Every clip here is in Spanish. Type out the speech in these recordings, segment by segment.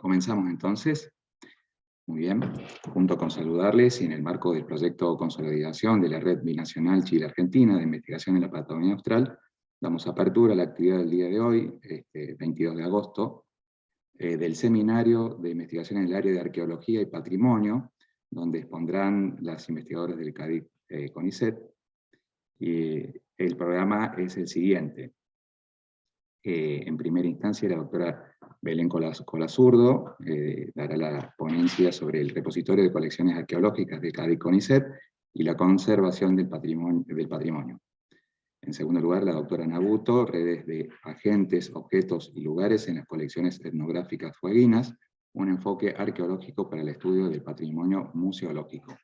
Comenzamos entonces. Muy bien, junto con saludarles y en el marco del proyecto Consolidación de la Red Binacional Chile-Argentina de Investigación en la Patagonia Austral, damos apertura a la actividad del día de hoy, 22 de agosto, del Seminario de Investigación en el Área de Arqueología y Patrimonio, donde expondrán las investigadoras del CADIC CONICET. Y el programa es el siguiente. En primera instancia, la doctora Belén Colazurdo dará la ponencia sobre el repositorio de colecciones arqueológicas de CADIC CONICET y la conservación del patrimonio. En segundo lugar, la doctora Nabuto, redes de agentes, objetos y lugares en las colecciones etnográficas fueguinas, un enfoque arqueológico para el estudio del patrimonio museológico.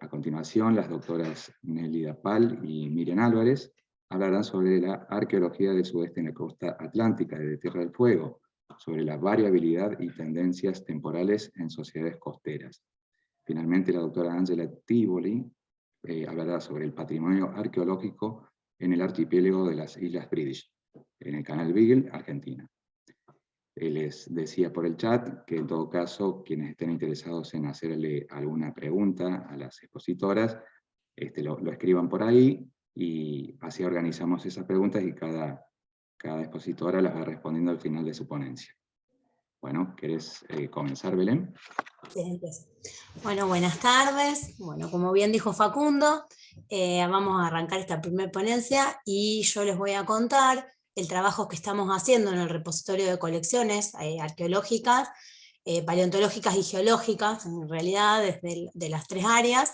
A continuación, las doctoras Nelly Dapal y Miriam Álvarez hablarán sobre la arqueología del sudeste en la costa atlántica de Tierra del Fuego, sobre la variabilidad y tendencias temporales en sociedades costeras. Finalmente, la doctora Angela Tivoli hablará sobre el patrimonio arqueológico en el archipiélago de las Islas British, en el canal Beagle, Argentina. Les decía por el chat que en todo caso, quienes estén interesados en hacerle alguna pregunta a las expositoras, lo escriban por ahí, y así organizamos esas preguntas y cada expositora las va respondiendo al final de su ponencia. Bueno, ¿querés comenzar, Belén? Sí, empiezo. Bueno, buenas tardes. Bueno, como bien dijo Facundo, vamos a arrancar esta primera ponencia y yo les voy a contar el trabajo que estamos haciendo en el repositorio de colecciones arqueológicas, paleontológicas y geológicas, en realidad desde de las tres áreas,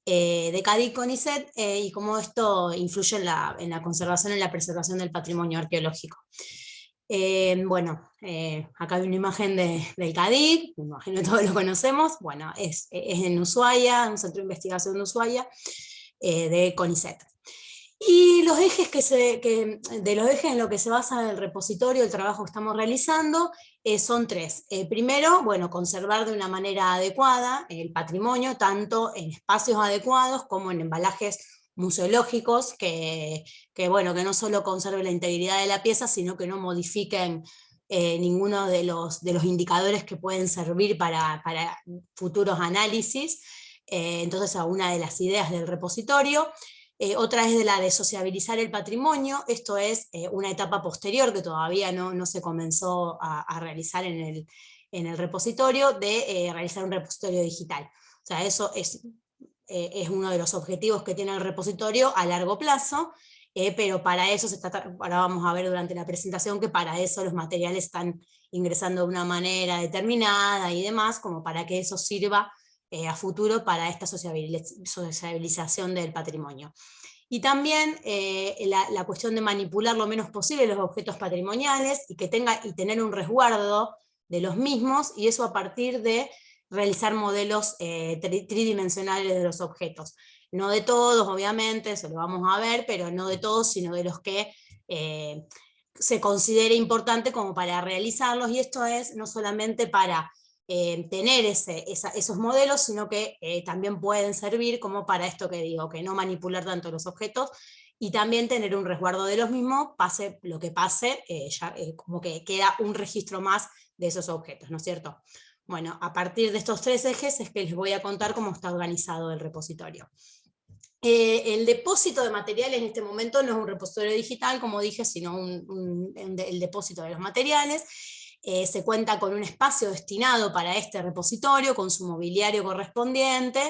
de CADIC CONICET, y cómo esto influye en la conservación y la preservación del patrimonio arqueológico. Acá hay una imagen del CADIC, me imagino que todos lo conocemos. Bueno, es en Ushuaia, un centro de investigación de Ushuaia, de CONICET. Y los ejes de los ejes en los que se basa el repositorio, el trabajo que estamos realizando, son tres. Primero, bueno, conservar de una manera adecuada el patrimonio, tanto en espacios adecuados como en embalajes museológicos, que no solo conserven la integridad de la pieza, sino que no modifiquen ninguno de los indicadores que pueden servir para futuros análisis. Entonces, una de las ideas del repositorio. Otra es de la de sociabilizar el patrimonio. Esto es una etapa posterior que todavía no se comenzó a realizar en el repositorio, de realizar un repositorio digital. O sea, eso es uno de los objetivos que tiene el repositorio a largo plazo, pero para eso ahora vamos a ver durante la presentación que para eso los materiales están ingresando de una manera determinada y demás, como para que eso sirva a futuro para esta sociabilización del patrimonio. Y también la cuestión de manipular lo menos posible los objetos patrimoniales y tener un resguardo de los mismos, y eso a partir de realizar modelos tridimensionales de los objetos. No de todos, obviamente, eso lo vamos a ver, pero no de todos, sino de los que se considere importante como para realizarlos, y esto es no solamente para tener esos modelos, sino que también pueden servir como para esto que digo, que no manipular tanto los objetos, y también tener un resguardo de los mismos, pase lo que pase, como que queda un registro más de esos objetos, ¿no es cierto? Bueno, a partir de estos tres ejes es que les voy a contar cómo está organizado el repositorio. El depósito de materiales en este momento no es un repositorio digital, como dije, sino el depósito de los materiales. Se cuenta con un espacio destinado para este repositorio, con su mobiliario correspondiente.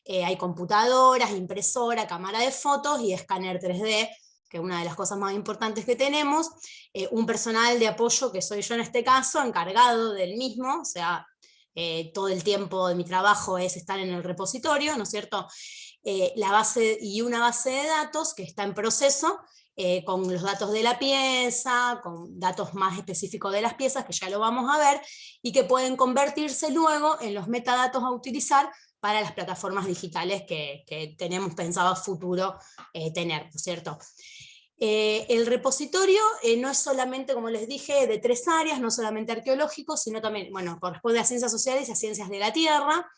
Hay computadoras, impresora, cámara de fotos y escáner 3D, que es una de las cosas más importantes que tenemos. Un personal de apoyo, que soy yo en este caso, encargado del mismo, o sea, todo el tiempo de mi trabajo es estar en el repositorio, ¿no es cierto? Una base de datos que está en proceso, con los datos de la pieza, con datos más específicos de las piezas, que ya lo vamos a ver, y que pueden convertirse luego en los metadatos a utilizar para las plataformas digitales que tenemos pensado a futuro tener, ¿no es cierto? El repositorio no es solamente, como les dije, de tres áreas, no solamente arqueológico, sino también, bueno, corresponde a ciencias sociales y a ciencias de la tierra.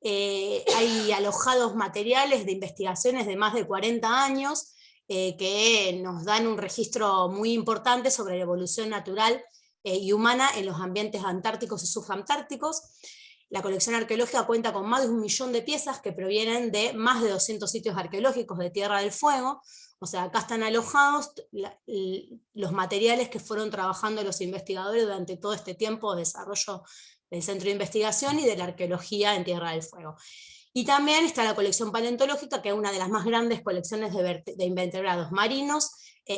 Hay alojados materiales de investigaciones de más de 40 años, que nos dan un registro muy importante sobre la evolución natural y humana en los ambientes antárticos y subantárticos. La colección arqueológica cuenta con más de 1 millón de piezas que provienen de más de 200 sitios arqueológicos de Tierra del Fuego. O sea, acá están alojados los materiales que fueron trabajando los investigadores durante todo este tiempo de desarrollo del Centro de Investigación y de la Arqueología en Tierra del Fuego. Y también está la colección paleontológica, que es una de las más grandes colecciones de invertebrados marinos,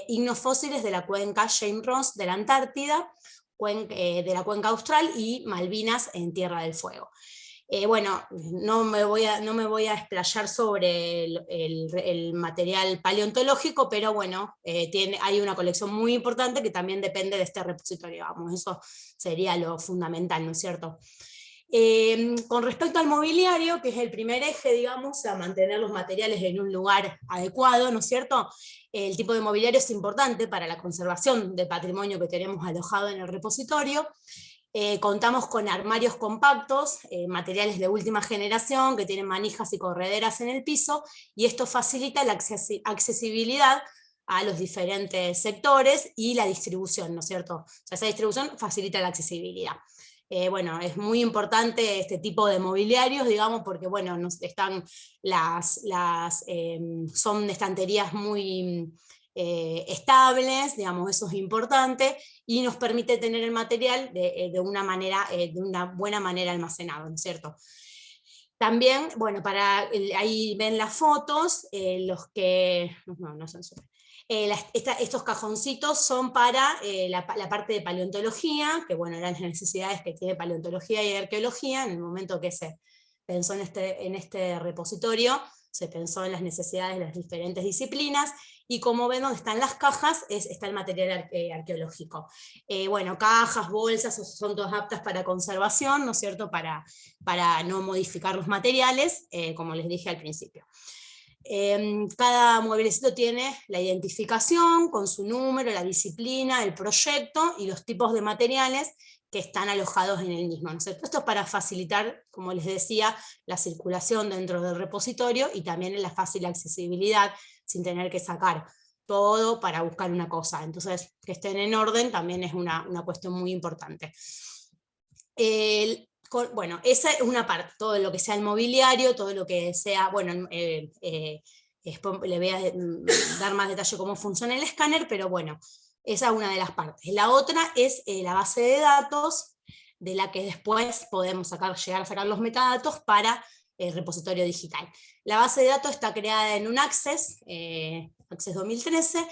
ignofósiles de la cuenca James Ross de la Antártida, de la cuenca austral y Malvinas en Tierra del Fuego. Bueno, no me voy a explayar sobre el material paleontológico, pero bueno, hay una colección muy importante que también depende de este repositorio, vamos, eso sería lo fundamental, ¿no es cierto? Con respecto al mobiliario, que es el primer eje, digamos, a mantener los materiales en un lugar adecuado, ¿no es cierto? El tipo de mobiliario es importante para la conservación del patrimonio que tenemos alojado en el repositorio. Contamos con armarios compactos, materiales de última generación, que tienen manijas y correderas en el piso, y esto facilita la accesibilidad a los diferentes sectores y la distribución, ¿no es cierto? O sea, esa distribución facilita la accesibilidad. Bueno, es muy importante este tipo de mobiliarios, digamos, porque bueno, son estanterías muy estables, digamos, eso es importante, y nos permite tener el material de una buena manera almacenado, ¿no es cierto? También, bueno, ahí ven las fotos, los que... No son super. Estos cajoncitos son para la parte de paleontología, que bueno, eran las necesidades que tiene paleontología y arqueología. En el momento que se pensó en este repositorio, se pensó en las necesidades de las diferentes disciplinas, y como ven donde están las cajas, está el material arqueológico. Bueno, cajas, bolsas, son todas aptas para conservación, ¿no es cierto?, para no modificar los materiales, como les dije al principio. Cada mueblecito tiene la identificación con su número, la disciplina, el proyecto y los tipos de materiales que están alojados en el mismo, ¿no es cierto? Esto es para facilitar, como les decía, la circulación dentro del repositorio y también la fácil accesibilidad, sin tener que sacar todo para buscar una cosa. Entonces, que estén en orden también es una cuestión muy importante. Bueno, esa es una parte, todo lo que sea el mobiliario, todo lo que sea, bueno, le voy a dar más detalle cómo funciona el escáner, pero bueno, esa es una de las partes. La otra es la base de datos, de la que después podemos llegar a sacar los metadatos para el repositorio digital. La base de datos está creada en un Access 2013,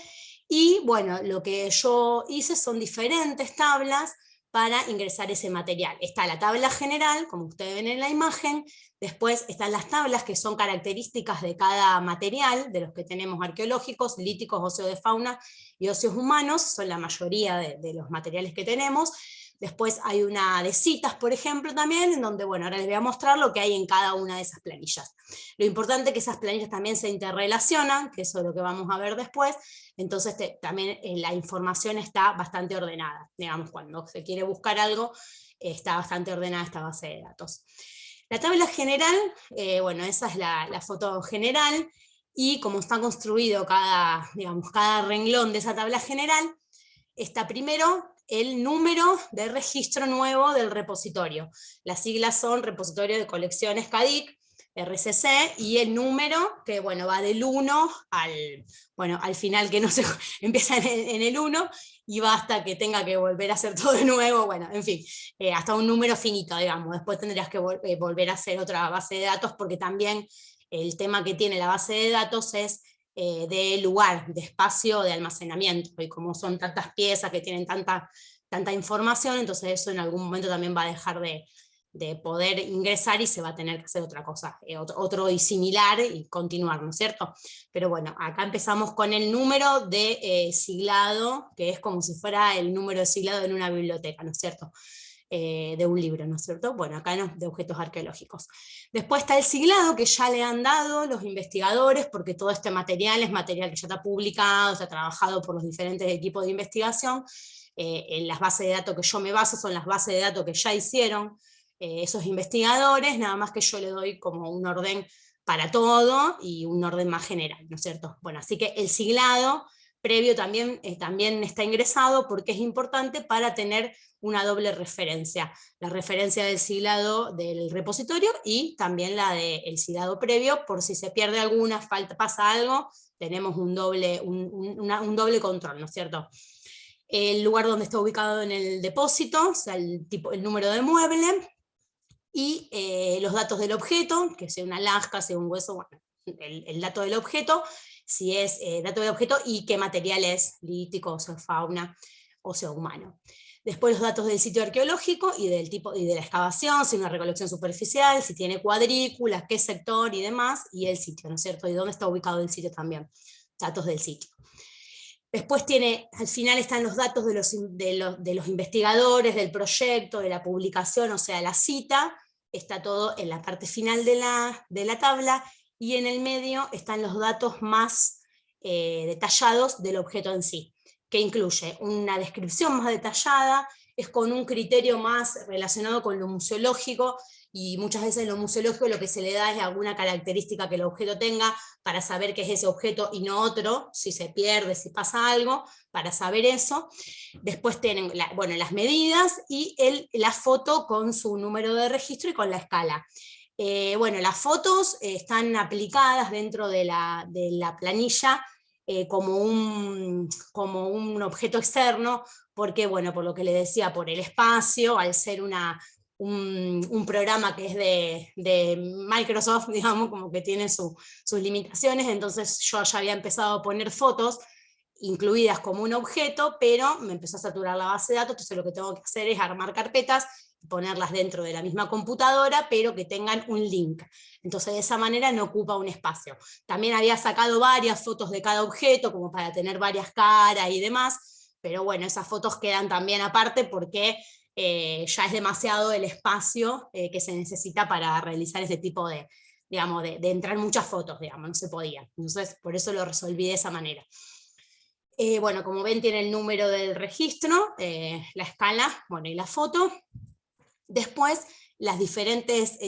y bueno, lo que yo hice son diferentes tablas para ingresar ese material. Está la tabla general, como ustedes ven en la imagen, después están las tablas que son características de cada material, de los que tenemos arqueológicos, líticos, óseos de fauna y óseos humanos, son la mayoría de los materiales que tenemos. Después hay una de citas, por ejemplo, también, en donde, bueno, ahora les voy a mostrar lo que hay en cada una de esas planillas. Lo importante es que esas planillas también se interrelacionan, que eso es lo que vamos a ver después, entonces también la información está bastante ordenada. Digamos, cuando se quiere buscar algo, está bastante ordenada esta base de datos. La tabla general, bueno, esa es la foto general, y como está construido cada renglón de esa tabla general, está primero el número de registro nuevo del repositorio. Las siglas son Repositorio de Colecciones CADIC, RCC, y el número, que bueno, va del 1 al final, que no se empieza en el 1, y va hasta que tenga que volver a hacer todo de nuevo, bueno, en fin, hasta un número finito, digamos. Después tendrías que volver a hacer otra base de datos, porque también el tema que tiene la base de datos es de lugar, de espacio, de almacenamiento, y como son tantas piezas que tienen tanta información, entonces eso en algún momento también va a dejar de poder ingresar, y se va a tener que hacer otra cosa, otro y similar, y continuar, ¿no es cierto? Pero bueno, acá empezamos con el número de siglado, que es como si fuera el número de siglado en una biblioteca, ¿no es cierto? De un libro, ¿no es cierto? Bueno, acá no, de objetos arqueológicos. Después está el siglado que ya le han dado los investigadores, porque todo este material es material que ya está publicado, está trabajado por los diferentes equipos de investigación. En las bases de datos que yo me baso son las bases de datos que ya hicieron esos investigadores, nada más que yo le doy como un orden para todo y un orden más general, ¿no es cierto? Bueno, así que el siglado previo también está ingresado porque es importante para tener una doble referencia, la referencia del siglado del repositorio y también la del siglado previo, por si se pierde alguna, pasa algo, tenemos un doble control, ¿no es cierto? El lugar donde está ubicado en el depósito, o sea, el número de mueble, y los datos del objeto, que sea una lasca, sea un hueso, bueno, el dato del objeto, si es dato del objeto y qué material es, lítico, o sea, fauna, o sea, humano. Después los datos del sitio arqueológico y del tipo y de la excavación, si es una recolección superficial, si tiene cuadrículas, qué sector y demás, y el sitio, ¿no es cierto? Y dónde está ubicado el sitio también, datos del sitio. Después al final están los datos de los investigadores, del proyecto, de la publicación, o sea, la cita, está todo en la parte final de la tabla, y en el medio están los datos más detallados del objeto en sí, que incluye una descripción más detallada, es con un criterio más relacionado con lo museológico, y muchas veces en lo museológico lo que se le da es alguna característica que el objeto tenga para saber qué es ese objeto y no otro, si se pierde, si pasa algo, para saber eso. Después tienen las medidas y la foto con su número de registro y con la escala. Las fotos están aplicadas dentro de la planilla como un objeto externo, porque, por lo que le decía, por el espacio, al ser un programa que es de Microsoft, digamos, como que tiene sus limitaciones, entonces yo ya había empezado a poner fotos incluidas como un objeto, pero me empezó a saturar la base de datos, entonces lo que tengo que hacer es armar carpetas, ponerlas dentro de la misma computadora, pero que tengan un link. Entonces de esa manera no ocupa un espacio. También había sacado varias fotos de cada objeto, como para tener varias caras y demás, pero bueno, esas fotos quedan también aparte porque ya es demasiado el espacio que se necesita para realizar ese tipo de entrar muchas fotos, no se podía. Entonces por eso lo resolví de esa manera. Como ven, tiene el número del registro, la escala, y la foto. Después, las diferentes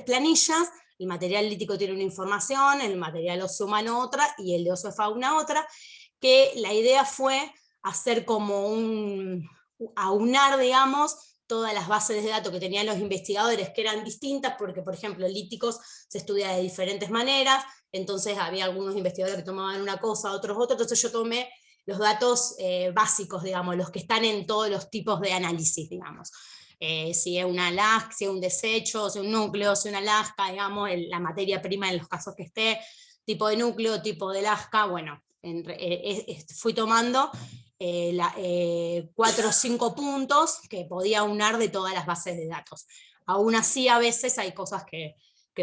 planillas, el material lítico tiene una información, el material óseo humano otra, y el de óseo fauna otra, que la idea fue hacer como aunar, todas las bases de datos que tenían los investigadores, que eran distintas, porque, por ejemplo, líticos se estudia de diferentes maneras, entonces había algunos investigadores que tomaban una cosa, otros otra, entonces yo tomé los datos básicos, los que están en todos los tipos de análisis, si es una lasca, si es un desecho, si es un núcleo, si es una lasca, la materia prima en los casos que esté, tipo de núcleo, tipo de lasca, fui tomando 4 o 5 puntos que podía aunar de todas las bases de datos. Aún así, a veces hay cosas que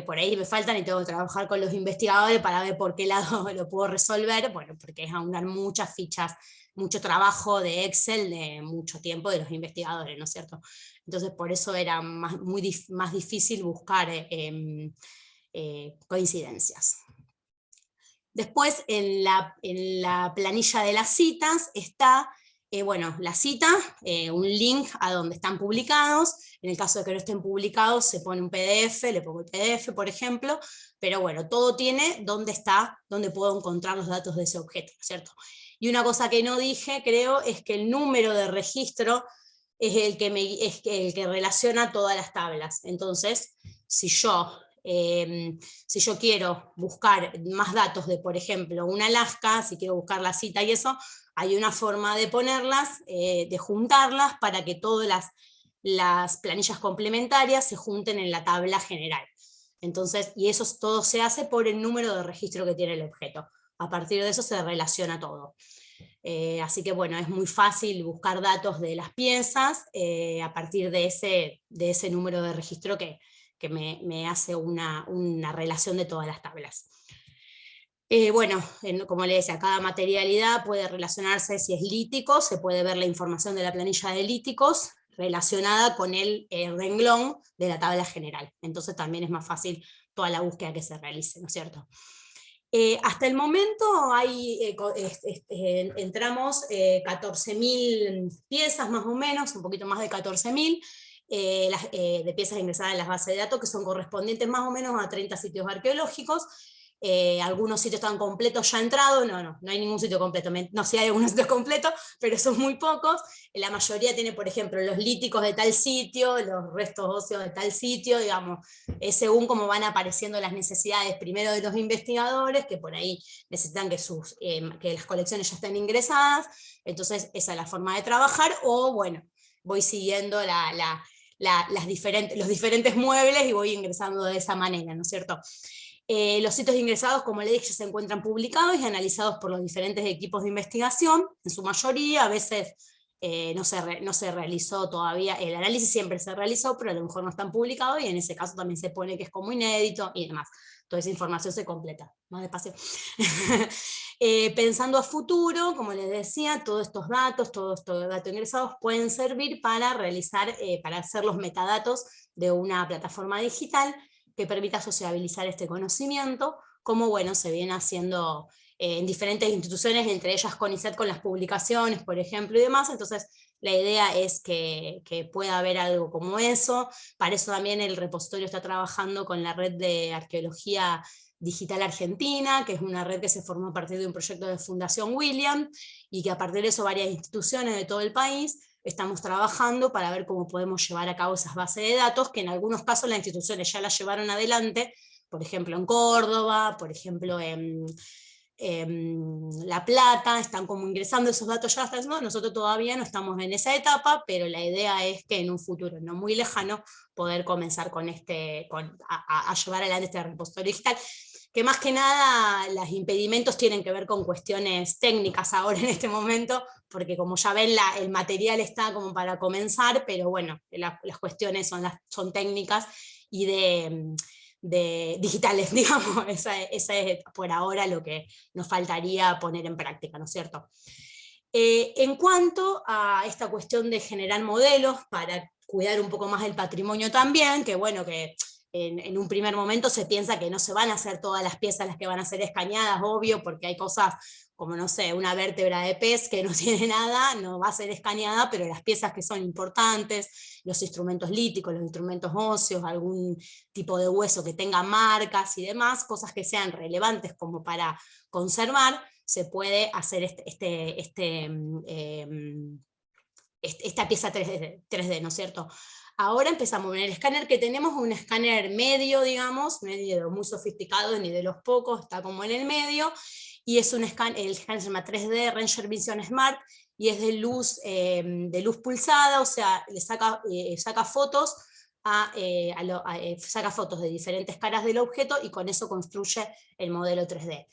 por ahí me faltan y tengo que trabajar con los investigadores para ver por qué lado lo puedo resolver, porque es aunar muchas fichas, mucho trabajo de Excel, de mucho tiempo de los investigadores, ¿no es cierto? Entonces por eso era más difícil buscar coincidencias. Después en la planilla de las citas está la cita, un link a donde están publicados. En el caso de que no estén publicados se pone un PDF, le pongo el PDF por ejemplo, pero todo tiene dónde puedo encontrar los datos de ese objeto, ¿cierto? Y una cosa que no dije, creo, es que el número de registro es el que relaciona todas las tablas. Entonces, si yo quiero buscar más datos de, por ejemplo, una lasca, si quiero buscar la cita y eso, hay una forma de ponerlas, de juntarlas para que todas las planillas complementarias se junten en la tabla general. Entonces, y eso todo se hace por el número de registro que tiene el objeto. A partir de eso se relaciona todo. Así que es muy fácil buscar datos de las piezas a partir de ese número de registro que me hace una relación de todas las tablas. Como le decía, cada materialidad puede relacionarse, si es lítico, se puede ver la información de la planilla de líticos relacionada con el renglón de la tabla general. Entonces también es más fácil toda la búsqueda que se realice, ¿no es cierto? Hasta el momento entramos 14.000 piezas más o menos, un poquito más de 14.000, de piezas ingresadas en las bases de datos, que son correspondientes más o menos a 30 sitios arqueológicos, algunos sitios están completos ya entrados, no hay ningún sitio completo, no sé si hay algunos sitios completos, pero son muy pocos. La mayoría tiene, por ejemplo, los líticos de tal sitio, los restos óseos de tal sitio, digamos, según cómo van apareciendo las necesidades, primero de los investigadores, que por ahí necesitan que las colecciones ya estén ingresadas, entonces esa es la forma de trabajar, o bueno, voy siguiendo los diferentes muebles y voy ingresando de esa manera, ¿no es cierto? Los sitios ingresados, como le dije, ya se encuentran publicados y analizados por los diferentes equipos de investigación, en su mayoría. A veces no se realizó todavía, el análisis siempre se realizó, pero a lo mejor no están publicados, y en ese caso también se pone que es como inédito y demás. Toda esa información se completa. Más despacio. Pensando a futuro, como les decía, todos estos datos ingresados pueden servir para para hacer los metadatos de una plataforma digital que permita sociabilizar este conocimiento, como bueno, se viene haciendo en diferentes instituciones, entre ellas CONICET con las publicaciones, por ejemplo, y demás. Entonces la idea es que pueda haber algo como eso. Para eso también el repositorio está trabajando con la red de arqueología digital argentina, que es una red que se formó a partir de un proyecto de Fundación William, y que a partir de eso varias instituciones de todo el país estamos trabajando para ver cómo podemos llevar a cabo esas bases de datos, que en algunos casos las instituciones ya las llevaron adelante, por ejemplo en Córdoba, por ejemplo en La Plata, están como ingresando esos datos ya, nosotros todavía no estamos en esa etapa, pero la idea es que en un futuro no muy lejano poder comenzar a llevar adelante este repositorio digital, que más que nada los impedimentos tienen que ver con cuestiones técnicas ahora en este momento, porque como ya ven el material está como para comenzar, pero bueno, las cuestiones son técnicas y de digitales, digamos. Esa es por ahora lo que nos faltaría poner en práctica, ¿no es cierto? En cuanto a esta cuestión de generar modelos para cuidar un poco más el patrimonio también, que bueno, que en un primer momento se piensa que no se van a hacer todas las piezas las que van a ser escaneadas, obvio, porque hay cosas como, no sé, una vértebra de pez que no tiene nada, no va a ser escaneada, pero las piezas que son importantes, los instrumentos líticos, los instrumentos óseos, algún tipo de hueso que tenga marcas y demás, cosas que sean relevantes como para conservar, se puede hacer esta pieza 3D, ¿no es cierto? Ahora empezamos en el escáner que tenemos, un escáner medio, digamos, medio muy sofisticado, ni de los pocos, está como en el medio, y es el escáner se llama 3D Ranger Vision Smart, y es de luz pulsada, o sea, le saca fotos saca fotos de diferentes caras del objeto y con eso construye el modelo 3D.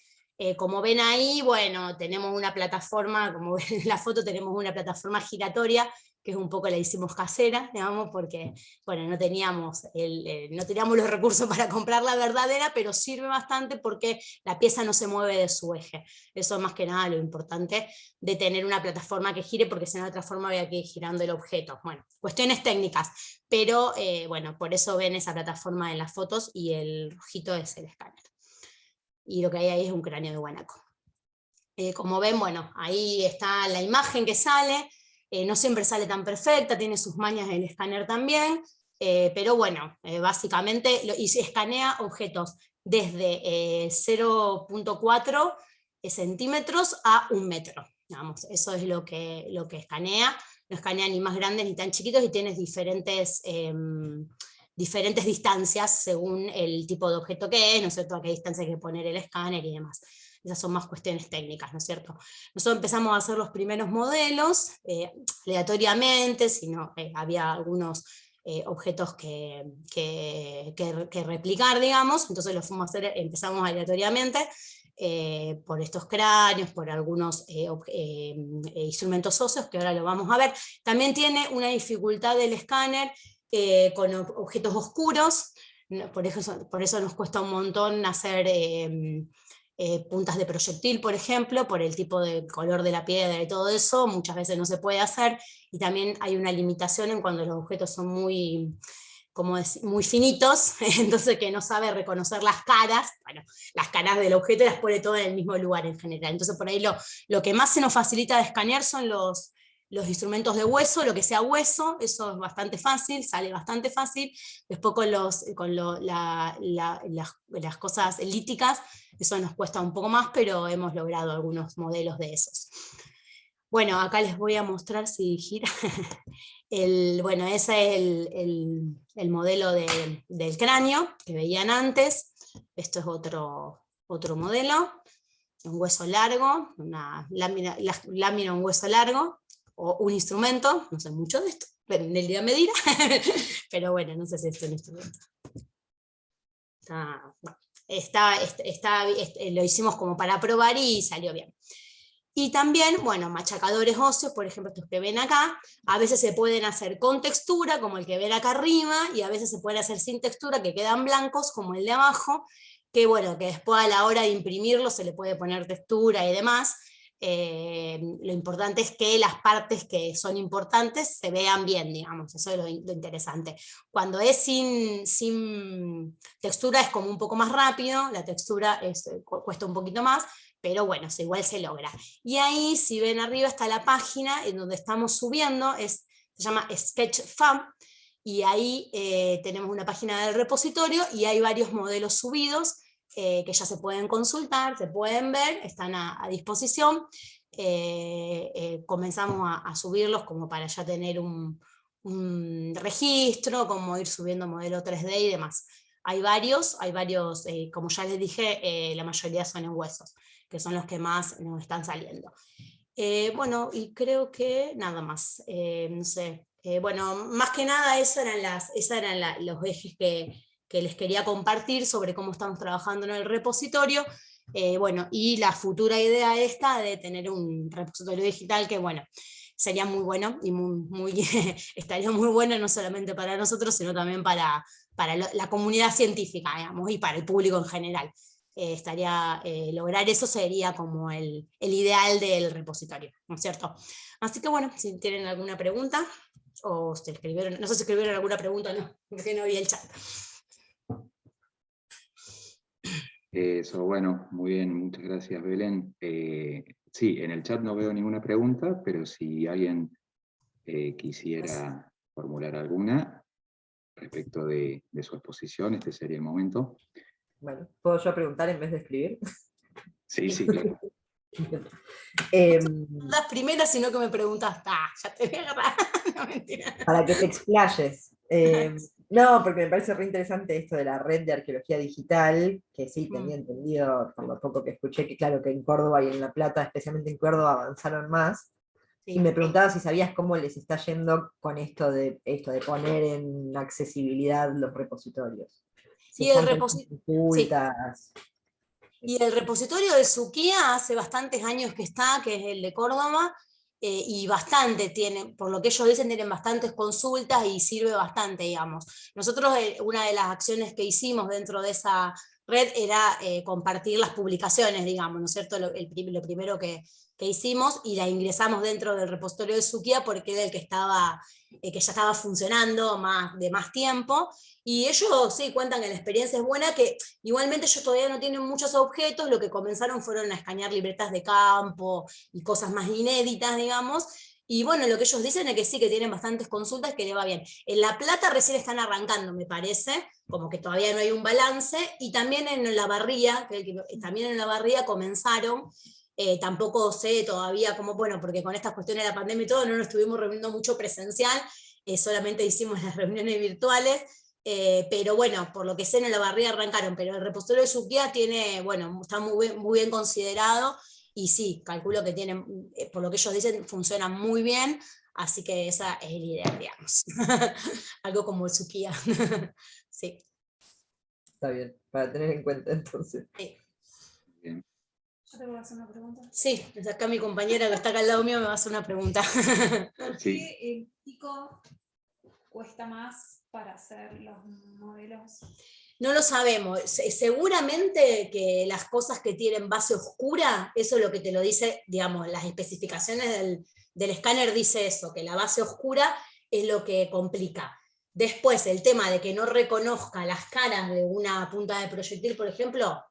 Como ven ahí, bueno, tenemos una plataforma, como ven en la foto, tenemos una plataforma giratoria, que es un poco la hicimos casera, digamos, porque bueno, no teníamos los recursos para comprar la verdadera, pero sirve bastante porque la pieza no se mueve de su eje. Eso es más que nada lo importante de tener una plataforma que gire, porque si no de otra forma había que ir girando el objeto. Bueno, cuestiones técnicas, pero bueno, por eso ven esa plataforma en las fotos y el rojito es el escáner. Y lo que hay ahí es un cráneo de guanaco. Como ven, bueno, ahí está la imagen que sale, no siempre sale tan perfecta, tiene sus mañas el escáner también, pero bueno, básicamente y se escanea objetos desde 0.4 centímetros a 1 metro, digamos, eso es lo que escanea, no escanea ni más grandes ni tan chiquitos, y tienes diferentes distancias según el tipo de objeto que es, ¿no es cierto?, a qué distancia hay que poner el escáner y demás. Esas son más cuestiones técnicas, ¿no es cierto? Nosotros empezamos a hacer los primeros modelos, aleatoriamente, si no, había algunos objetos que replicar, digamos, entonces los fuimos a hacer, empezamos aleatoriamente, por estos cráneos, por algunos instrumentos óseos, que ahora lo vamos a ver. También tiene una dificultad del escáner, con objetos oscuros, por eso nos cuesta un montón hacer puntas de proyectil, por ejemplo, por el tipo de color de la piedra y todo eso, muchas veces no se puede hacer, y también hay una limitación en cuando los objetos son muy finitos, entonces que no sabe reconocer las caras, bueno, las caras del objeto las pone todas en el mismo lugar en general, entonces por ahí lo que más se nos facilita de escanear son los los instrumentos de hueso, lo que sea hueso, eso es bastante fácil, sale bastante fácil. Después las cosas líticas, eso nos cuesta un poco más, pero hemos logrado algunos modelos de esos. Bueno, acá les voy a mostrar si gira. Bueno, ese es el modelo del cráneo que veían antes. Esto es otro modelo, un hueso largo, una lámina, un hueso largo, o un instrumento, no sé mucho de esto, pero en el día me dirá, pero bueno, no sé si esto es un instrumento. Lo hicimos como para probar y salió bien. Y también, bueno, machacadores óseos, por ejemplo, estos que ven acá, a veces se pueden hacer con textura, como el que ven acá arriba, y a veces se pueden hacer sin textura, que quedan blancos, como el de abajo, que bueno, que después a la hora de imprimirlo se le puede poner textura y demás. Lo importante es que las partes que son importantes se vean bien, digamos, eso es lo interesante. Cuando es sin textura es como un poco más rápido, la textura cuesta un poquito más, pero bueno, igual se logra. Y ahí, si ven arriba, está la página en donde estamos subiendo, se llama Sketchfab, y ahí tenemos una página del repositorio y hay varios modelos subidos que ya se pueden consultar, se pueden ver, están a disposición. Comenzamos a subirlos como para ya tener un registro, como ir subiendo modelo 3D y demás. Hay varios, como ya les dije, la mayoría son en huesos, que son los que más nos están saliendo. Bueno, y creo que nada más, no sé. Bueno, más que nada esos eran los ejes que les quería compartir sobre cómo estamos trabajando en el repositorio. Bueno, y la futura idea esta de tener un repositorio digital que, bueno, sería muy bueno y estaría muy bueno no solamente para nosotros, sino también para la comunidad científica, digamos, y para el público en general. Lograr eso sería como el ideal del repositorio, ¿no es cierto? Así que bueno, si tienen alguna pregunta, o se escribieron, no sé si escribieron alguna pregunta o no, porque no vi el chat. Eso, bueno, muy bien, muchas gracias, Belén. Sí, en el chat no veo ninguna pregunta, pero si alguien quisiera formular alguna respecto de su exposición, este sería el momento. Bueno, ¿puedo yo preguntar en vez de escribir? Sí, sí, claro. Las primeras, sino que me preguntas, ya te voy a agarrar. No, mentira. Para que te explayes. No, porque me parece re interesante esto de la red de arqueología digital, que sí, tenía entendido, por lo poco que escuché, que claro, que en Córdoba y en La Plata, especialmente en Córdoba, avanzaron más. Sí. Y me preguntaba si sabías cómo les está yendo con esto de poner en accesibilidad los repositorios. Si y el repositorio. Y el repositorio de Suquía hace bastantes años que está, que es el de Córdoba, y bastante tiene, por lo que ellos dicen, tienen bastantes consultas y sirve bastante, digamos. Nosotros una de las acciones que hicimos dentro de esa red era compartir las publicaciones, digamos, ¿no es cierto? Lo primero que hicimos, y la ingresamos dentro del repositorio de Suquía porque era el que ya estaba funcionando de más tiempo, y ellos sí cuentan que la experiencia es buena, que igualmente ellos todavía no tienen muchos objetos, lo que comenzaron fueron a escanear libretas de campo y cosas más inéditas, digamos, y bueno, lo que ellos dicen es que sí, que tienen bastantes consultas, que le va bien. En La Plata recién están arrancando, me parece, como que todavía no hay un balance, y también en La Barría, también en La Barría comenzaron. Tampoco sé todavía cómo, bueno, porque con estas cuestiones de la pandemia y todo, no nos estuvimos reuniendo mucho presencial, solamente hicimos las reuniones virtuales, pero bueno, por lo que sé en La Barría arrancaron, pero el repositorio de Suquía está muy bien considerado, y sí, calculo que tienen, por lo que ellos dicen, funciona muy bien, así que esa es la idea, digamos. Algo como el Suquía. Sí. Está bien, para tener en cuenta entonces. Sí. Bien. ¿Yo te voy a hacer una pregunta? Sí, acá mi compañera que está acá al lado mío me va a hacer una pregunta. ¿Por qué el pico cuesta más para hacer los modelos? No lo sabemos. Seguramente que las cosas que tienen base oscura, eso es lo que te lo dice, digamos, las especificaciones del escáner dice eso, que la base oscura es lo que complica. Después, el tema de que no reconozca las caras de una punta de proyectil, por ejemplo,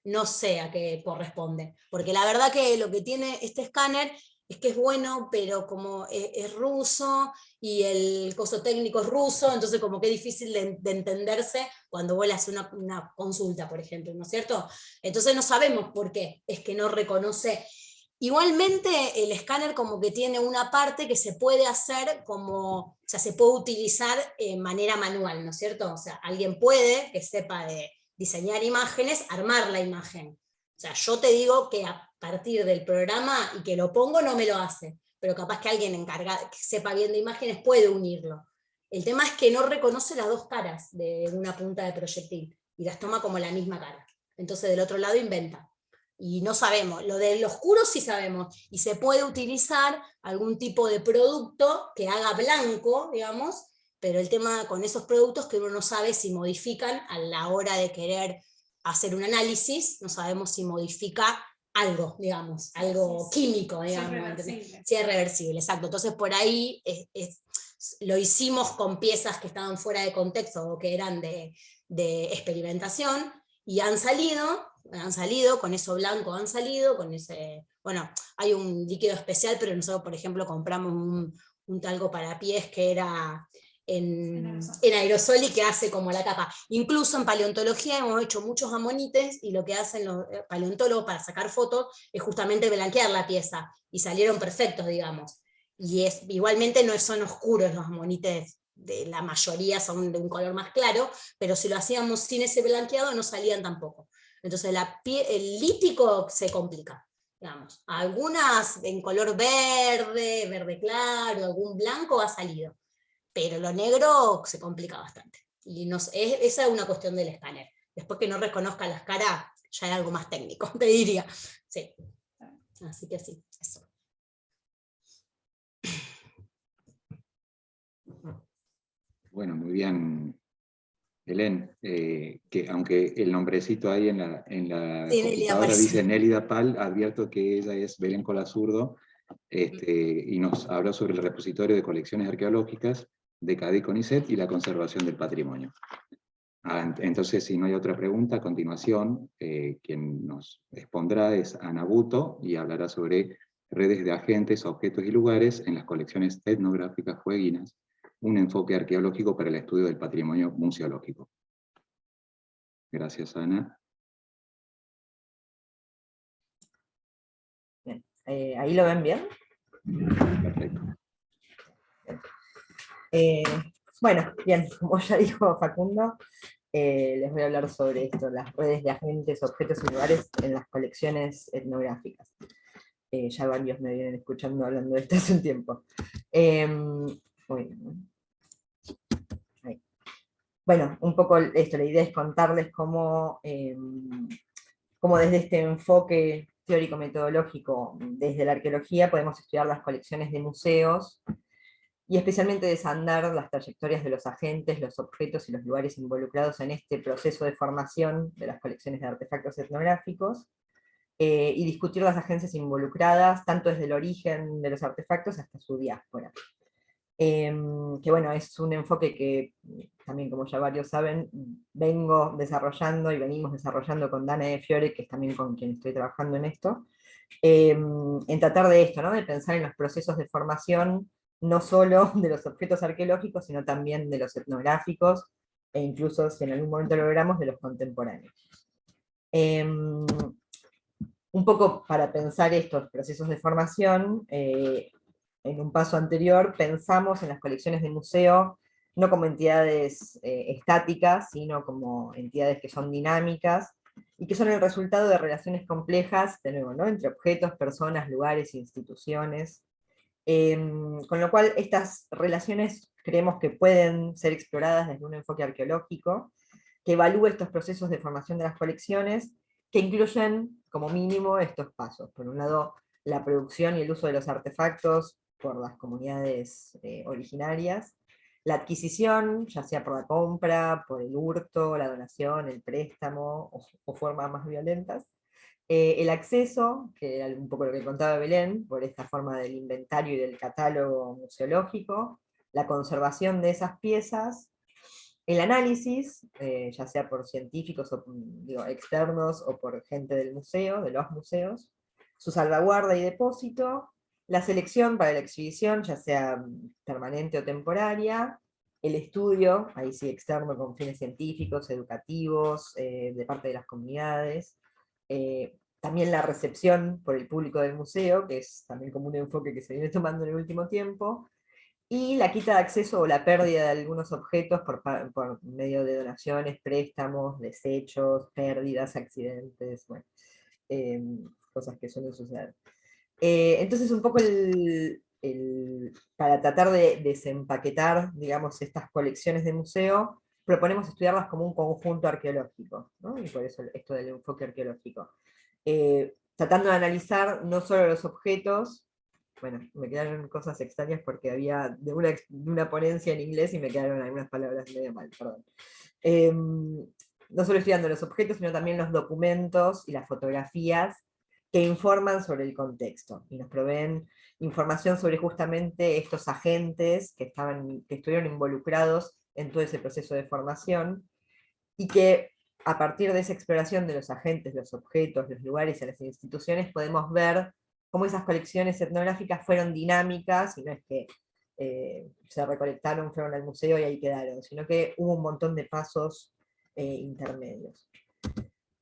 no sé a qué corresponde. Porque la verdad que lo que tiene este escáner es que es bueno, pero como es ruso, y el costo técnico es ruso, entonces como que es difícil de entenderse cuando vos le haces una consulta, por ejemplo, ¿no es cierto? Entonces no sabemos por qué, es que no reconoce. Igualmente el escáner como que tiene una parte que se puede hacer como, o sea, se puede utilizar en manera manual, ¿no es cierto? O sea, alguien puede, que sepa de diseñar imágenes, armar la imagen. O sea, yo te digo que a partir del programa y que lo pongo no me lo hace, pero capaz que alguien encargado, que sepa bien de imágenes, puede unirlo. El tema es que no reconoce las dos caras de una punta de proyectil y las toma como la misma cara. Entonces del otro lado inventa. Y no sabemos, lo del oscuro sí sabemos, y se puede utilizar algún tipo de producto que haga blanco, digamos, pero el tema con esos productos que uno no sabe si modifican a la hora de querer hacer un análisis, no sabemos si modifica algo, digamos, algo químico, digamos, si es reversible, exacto. Entonces por ahí lo hicimos con piezas que estaban fuera de contexto o que eran de experimentación, y han salido, con eso blanco han salido, con ese, bueno, hay un líquido especial, pero nosotros, por ejemplo, compramos un talco para pies que era en aerosol y que hace como la capa. Incluso en paleontología hemos hecho muchos amonites, y lo que hacen los paleontólogos para sacar fotos es justamente blanquear la pieza, y salieron perfectos, digamos. Y igualmente no son oscuros los amonites, de la mayoría son de un color más claro, pero si lo hacíamos sin ese blanqueado no salían tampoco. Entonces el lítico se complica, digamos. Algunas en color verde, verde claro, algún blanco ha salido, pero lo negro se complica bastante. Y esa es una cuestión del escáner. Después que no reconozca las caras, ya es algo más técnico, te diría. Sí. Así que sí, eso. Bueno, muy bien, Belén, que aunque el nombrecito ahí en la Sí, computadora dice Nélida Pal, advierto que ella es Belén Colazurdo, y nos habló sobre el repositorio de colecciones arqueológicas de CADIC CONICET y la conservación del patrimonio. Entonces, si no hay otra pregunta, a continuación, quien nos expondrá es Ana Buto, y hablará sobre redes de agentes, objetos y lugares en las colecciones etnográficas fueguinas, un enfoque arqueológico para el estudio del patrimonio museológico. Gracias, Ana. Bien. ¿Ahí lo ven bien? Perfecto. Bueno, bien, como ya dijo Facundo, les voy a hablar sobre esto, las redes de agentes, objetos y lugares en las colecciones etnográficas. Ya varios me vienen escuchando hablando de esto hace un tiempo. Bueno, un poco esto, la idea es contarles cómo desde este enfoque teórico-metodológico, desde la arqueología, podemos estudiar las colecciones de museos, y especialmente desandar las trayectorias de los agentes, los objetos y los lugares involucrados en este proceso de formación de las colecciones de artefactos etnográficos, y discutir las agencias involucradas, tanto desde el origen de los artefactos hasta su diáspora. Que bueno, es un enfoque que también, como ya varios saben, vengo desarrollando y venimos desarrollando con Dana de Fiore, que es también con quien estoy trabajando en esto, en tratar de esto, ¿no? De pensar en los procesos de formación, no solo de los objetos arqueológicos, sino también de los etnográficos, e incluso, si en algún momento lo logramos, de los contemporáneos. Un poco para pensar estos procesos de formación, en un paso anterior pensamos en las colecciones de museo no como entidades estáticas, sino como entidades que son dinámicas, y que son el resultado de relaciones complejas, de nuevo, ¿no? Entre objetos, personas, lugares, instituciones. Con lo cual, estas relaciones creemos que pueden ser exploradas desde un enfoque arqueológico, que evalúe estos procesos de formación de las colecciones, que incluyen, como mínimo, estos pasos. Por un lado, la producción y el uso de los artefactos por las comunidades originarias, la adquisición, ya sea por la compra, por el hurto, la donación, el préstamo, o formas más violentas, el acceso, que era un poco lo que contaba Belén, por esta forma del inventario y del catálogo museológico, la conservación de esas piezas, el análisis, ya sea por científicos o, externos, o por gente del museo, de los museos, su salvaguarda y depósito, La selección para la exhibición, ya sea permanente o temporaria, el estudio, ahí sí externo con fines científicos, educativos, de parte de las comunidades, también la recepción por el público del museo, que es también como un enfoque que se viene tomando en el último tiempo, y la quita de acceso o la pérdida de algunos objetos por medio de donaciones, préstamos, desechos, pérdidas, accidentes, bueno, cosas que suelen suceder. Entonces un poco para tratar de desempaquetar, digamos, estas colecciones de museo, proponemos estudiarlas como un conjunto arqueológico, ¿no? Y por eso esto del enfoque arqueológico. Tratando de analizar no solo los objetos, bueno, me quedaron cosas extrañas porque había de una ponencia en inglés y me quedaron algunas palabras medio mal, perdón. No solo estudiando los objetos, sino también los documentos y las fotografías que informan sobre el contexto y nos proveen información sobre justamente estos agentes que estuvieron involucrados en todo ese proceso de formación y que a partir de esa exploración de los agentes, los objetos, los lugares y las instituciones podemos ver cómo esas colecciones etnográficas fueron dinámicas y no es que se recolectaron, fueron al museo y ahí quedaron, sino que hubo un montón de pasos intermedios.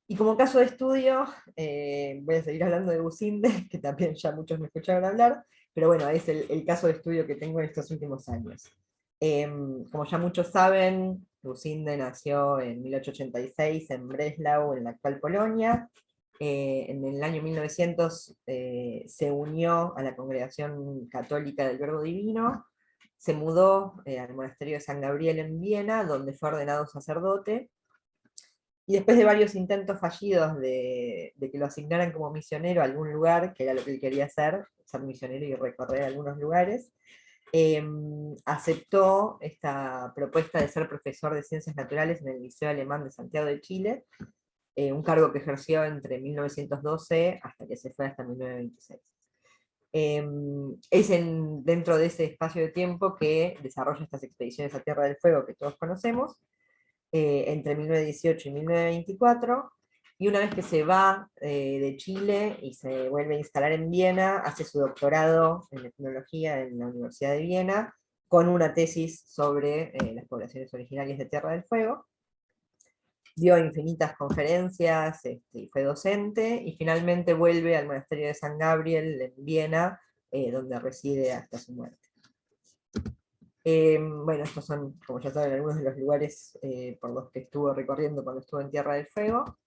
Y como caso de estudio, voy a seguir hablando de Businde, que también ya muchos me escucharon hablar, pero bueno, es el caso de estudio que tengo en estos últimos años. Como ya muchos saben, Businde nació en 1886 en Breslau, en la actual Polonia. En el año 1900 se unió a la Congregación Católica del Verbo Divino, se mudó al monasterio de San Gabriel en Viena, donde fue ordenado sacerdote, y después de varios intentos fallidos de que lo asignaran como misionero a algún lugar, que era lo que él quería hacer, ser misionero y recorrer algunos lugares, aceptó esta propuesta de ser profesor de Ciencias Naturales en el Liceo Alemán de Santiago de Chile, un cargo que ejerció entre 1912 hasta que se fue hasta 1926. Es dentro de ese espacio de tiempo que desarrolla estas expediciones a Tierra del Fuego que todos conocemos, entre 1918 y 1924, y una vez que se va de Chile y se vuelve a instalar en Viena, hace su doctorado en etnología en la Universidad de Viena, con una tesis sobre las poblaciones originarias de Tierra del Fuego. Dio infinitas conferencias, y fue docente, y finalmente vuelve al monasterio de San Gabriel en Viena, donde reside hasta su muerte. Bueno, estos son, como ya saben, algunos de los lugares por los que estuvo recorriendo cuando estuvo en Tierra del Fuego.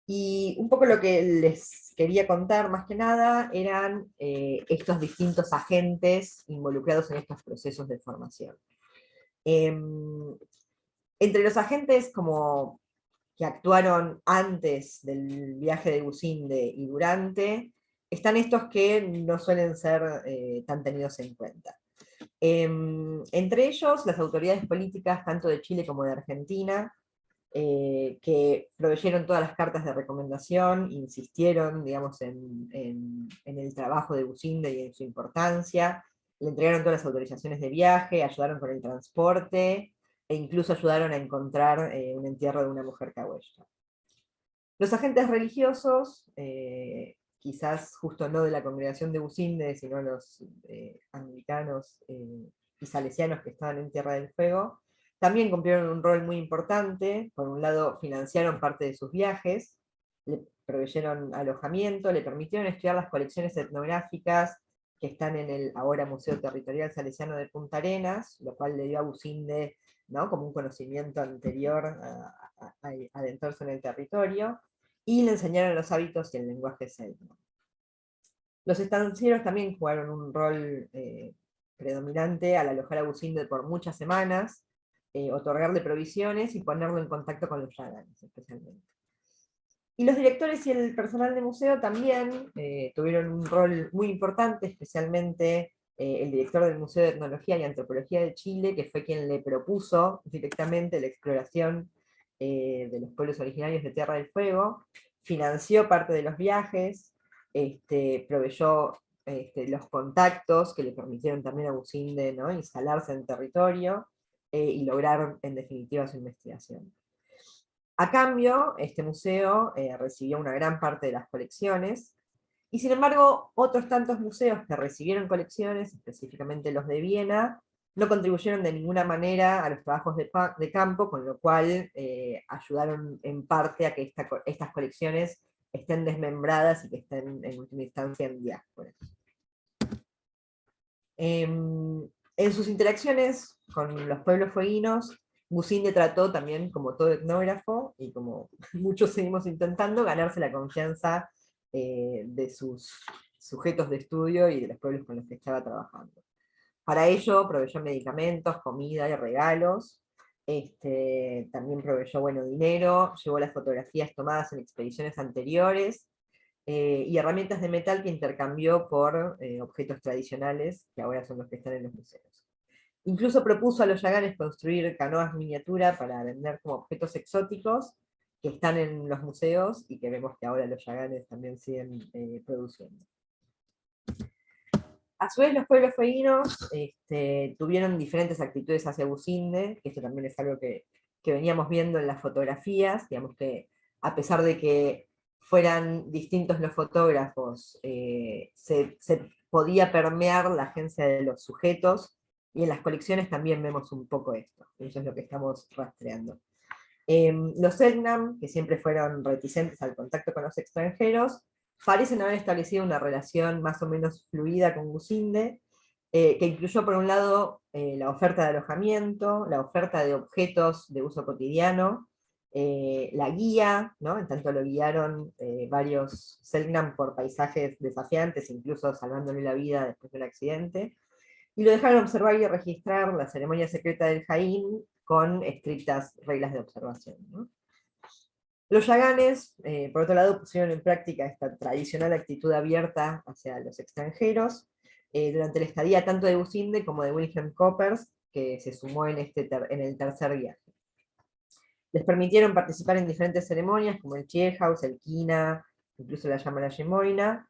Y un poco lo que les quería contar, más que nada, eran estos distintos agentes involucrados en estos procesos de formación. Entre los agentes como que actuaron antes del viaje de Businde y durante, están estos que no suelen ser tan tenidos en cuenta. Entre ellos, las autoridades políticas, tanto de Chile como de Argentina, que proveyeron todas las cartas de recomendación, insistieron, digamos, en el trabajo de Businde y en su importancia, le entregaron todas las autorizaciones de viaje, ayudaron con el transporte, e incluso ayudaron a encontrar un entierro de una mujer cahuella. Los agentes religiosos, quizás justo no de la congregación de Businde, sino los anglicanos y salesianos que estaban en Tierra del Fuego, también cumplieron un rol muy importante. Por un lado, financiaron parte de sus viajes, le proveyeron alojamiento, le permitieron estudiar las colecciones etnográficas que están en el ahora Museo Territorial Salesiano de Punta Arenas, lo cual le dio a Businde, ¿no?, como un conocimiento anterior a adentrarse en el territorio, y le enseñaron los hábitos y el lenguaje celta. Los estancieros también jugaron un rol predominante al alojar a Businde por muchas semanas, otorgarle provisiones y ponerlo en contacto con los yaganes, especialmente. Y los directores y el personal de museo también tuvieron un rol muy importante, especialmente el director del Museo de Etnología y Antropología de Chile, que fue quien le propuso directamente la exploración de los pueblos originarios de Tierra del Fuego, financió parte de los viajes, proveyó los contactos que le permitieron también a Businde, ¿no?, instalarse en territorio y lograr en definitiva su investigación. A cambio, este museo recibió una gran parte de las colecciones, Y sin embargo, otros tantos museos que recibieron colecciones, específicamente los de Viena, no contribuyeron de ninguna manera a los trabajos de campo, con lo cual ayudaron en parte a que estas colecciones estén desmembradas y que estén en última instancia en diáspora. En sus interacciones con los pueblos fueguinos, Gusinde trató también, como todo etnógrafo, y como muchos seguimos intentando, ganarse la confianza de sus sujetos de estudio y de los pueblos con los que estaba trabajando. Para ello proveyó medicamentos, comida y regalos, también proveyó dinero, llevó las fotografías tomadas en expediciones anteriores, y herramientas de metal que intercambió por objetos tradicionales, que ahora son los que están en los museos. Incluso propuso a los yaganes construir canoas miniatura para vender como objetos exóticos, que están en los museos y que vemos que ahora los yaganes también siguen produciendo. A su vez, los pueblos fueguinos tuvieron diferentes actitudes hacia Gusinde, que esto también es algo que veníamos viendo en las fotografías, digamos que a pesar de que fueran distintos los fotógrafos, se podía permear la agencia de los sujetos, y en las colecciones también vemos un poco esto, eso es lo que estamos rastreando. Los Selknam, que siempre fueron reticentes al contacto con los extranjeros, parecen haber establecido una relación más o menos fluida con Gusinde, que incluyó por un lado la oferta de alojamiento, la oferta de objetos de uso cotidiano, la guía, ¿no? En tanto lo guiaron varios Selknam por paisajes desafiantes, incluso salvándole la vida después del accidente, y lo dejaron observar y registrar la ceremonia secreta del Jaín con estrictas reglas de observación, ¿no? Los yaganes, por otro lado, pusieron en práctica esta tradicional actitud abierta hacia los extranjeros, durante la estadía tanto de Gusinde como de Wilhelm Coppers, que se sumó en el tercer viaje. Les permitieron participar en diferentes ceremonias, como el Tierhaus, el Kina, incluso la Yamala Yemoina,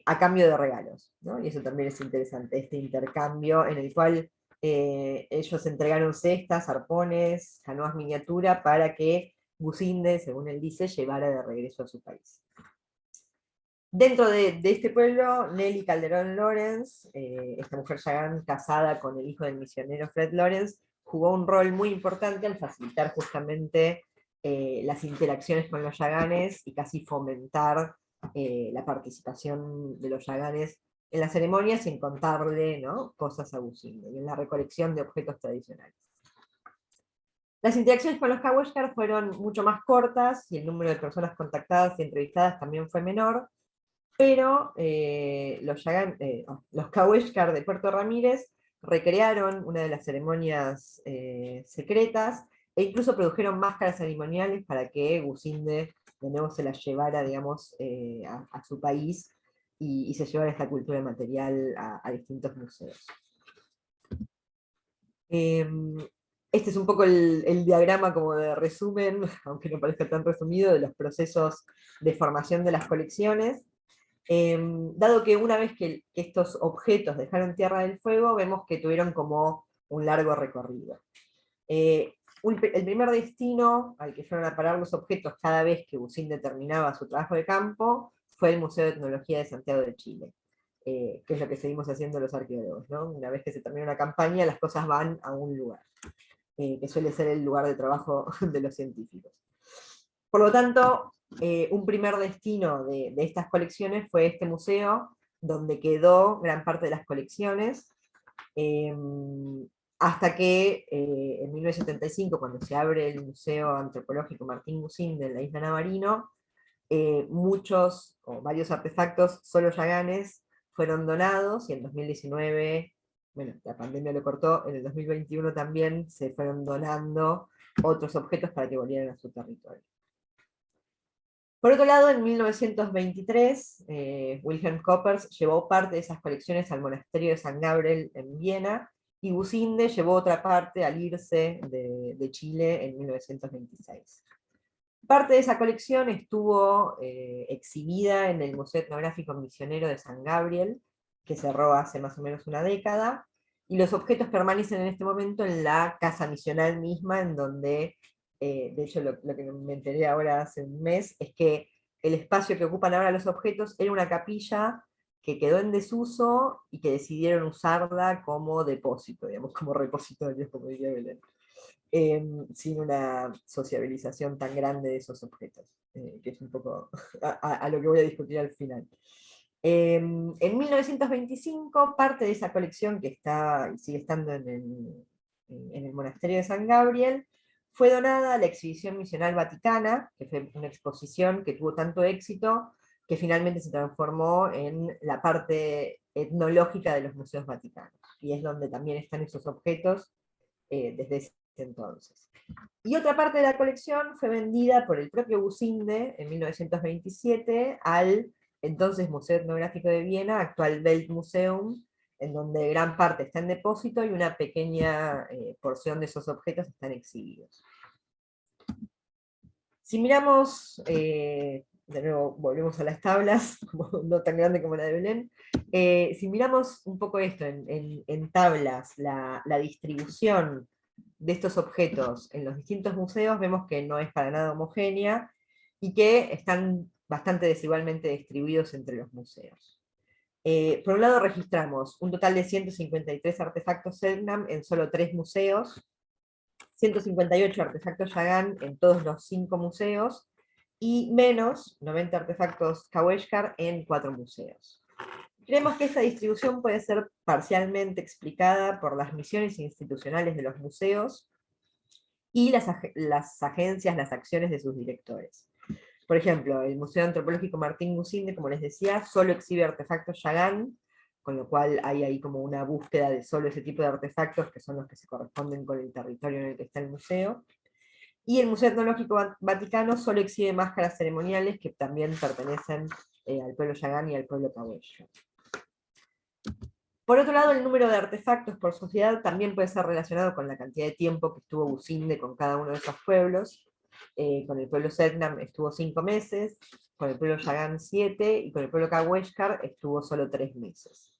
a cambio de regalos, ¿no? Y eso también es interesante, este intercambio en el cual ellos entregaron cestas, arpones, canoas miniatura, para que Gusinde, según él dice, llevara de regreso a su país. Dentro de este pueblo, Nelly Calderón Lorenz, esta mujer yagán casada con el hijo del misionero Fred Lorenz, jugó un rol muy importante al facilitar justamente las interacciones con los yaganes y casi fomentar la participación de los yaganes en las ceremonias, sin contarle, ¿no?, cosas a Gusinde, y en la recolección de objetos tradicionales. Las interacciones con los Kaweshkar fueron mucho más cortas, y el número de personas contactadas y entrevistadas también fue menor, pero los Kaweshkar de Puerto Ramírez recrearon una de las ceremonias secretas, e incluso produjeron máscaras ceremoniales para que Gusinde de nuevo se las llevara, digamos, a su país, y se llevara esta cultura material a distintos museos. Este es un poco el diagrama como de resumen, aunque no parezca tan resumido, de los procesos de formación de las colecciones. Dado que una vez que estos objetos dejaron Tierra del Fuego, vemos que tuvieron como un largo recorrido. El primer destino al que fueron a parar los objetos cada vez que Gusinde terminaba su trabajo de campo fue el Museo de Etnología de Santiago de Chile, que es lo que seguimos haciendo los arqueólogos, ¿no? Una vez que se termina una campaña, las cosas van a un lugar, que suele ser el lugar de trabajo de los científicos. Por lo tanto, un primer destino de estas colecciones fue este museo, donde quedó gran parte de las colecciones, hasta que en 1975, cuando se abre el Museo Antropológico Martín Gusinde en la isla Navarino, muchos o varios artefactos solo yaganes fueron donados, y en 2019, bueno, la pandemia lo cortó, en el 2021 también se fueron donando otros objetos para que volvieran a su territorio. Por otro lado, en 1923, Wilhelm Coppers llevó parte de esas colecciones al monasterio de San Gabriel en Viena, y Gusinde llevó otra parte al irse de Chile en 1926. Parte de esa colección estuvo exhibida en el Museo Etnográfico Misionero de San Gabriel, que cerró hace más o menos una década, y los objetos permanecen en este momento en la casa misional misma, en donde, de hecho lo que me enteré ahora hace un mes, es que el espacio que ocupan ahora los objetos era una capilla que quedó en desuso y que decidieron usarla como depósito, digamos, como repositorio, como diría Belén, sin una sociabilización tan grande de esos objetos, que es un poco a lo que voy a discutir al final. En 1925, parte de esa colección que está y sigue estando en el monasterio de San Gabriel, fue donada a la Exhibición Misional Vaticana, que fue una exposición que tuvo tanto éxito que finalmente se transformó en la parte etnológica de los museos vaticanos, y es donde también están esos objetos desde ese entonces. Y otra parte de la colección fue vendida por el propio Businde en 1927 al entonces Museo Etnográfico de Viena, actual Weltmuseum, en donde gran parte está en depósito y una pequeña porción de esos objetos están exhibidos. Si miramos, de nuevo volvemos a las tablas, no tan grande como la de Belén, si miramos un poco esto en tablas, la distribución de estos objetos en los distintos museos, vemos que no es para nada homogénea y que están bastante desigualmente distribuidos entre los museos. Por un lado registramos un total de 153 artefactos Selknam en solo 3 museos, 158 artefactos Chagall en todos los 5 museos, y menos 90 artefactos Kaweshkar en 4 museos. Creemos que esta distribución puede ser parcialmente explicada por las misiones institucionales de los museos y las agencias, las acciones de sus directores. Por ejemplo, el Museo Antropológico Martín Businde, como les decía, solo exhibe artefactos Chagall, con lo cual hay ahí como una búsqueda de solo ese tipo de artefactos, que son los que se corresponden con el territorio en el que está el museo. Y el Museo Etnológico Vaticano solo exhibe máscaras ceremoniales que también pertenecen al pueblo Chagall y al pueblo Cahuello. Por otro lado, el número de artefactos por sociedad también puede ser relacionado con la cantidad de tiempo que estuvo Businde con cada uno de esos pueblos. Con el pueblo Selknam estuvo 5 meses, con el pueblo Chagall 7, y con el pueblo Kaweshkar estuvo solo 3 meses.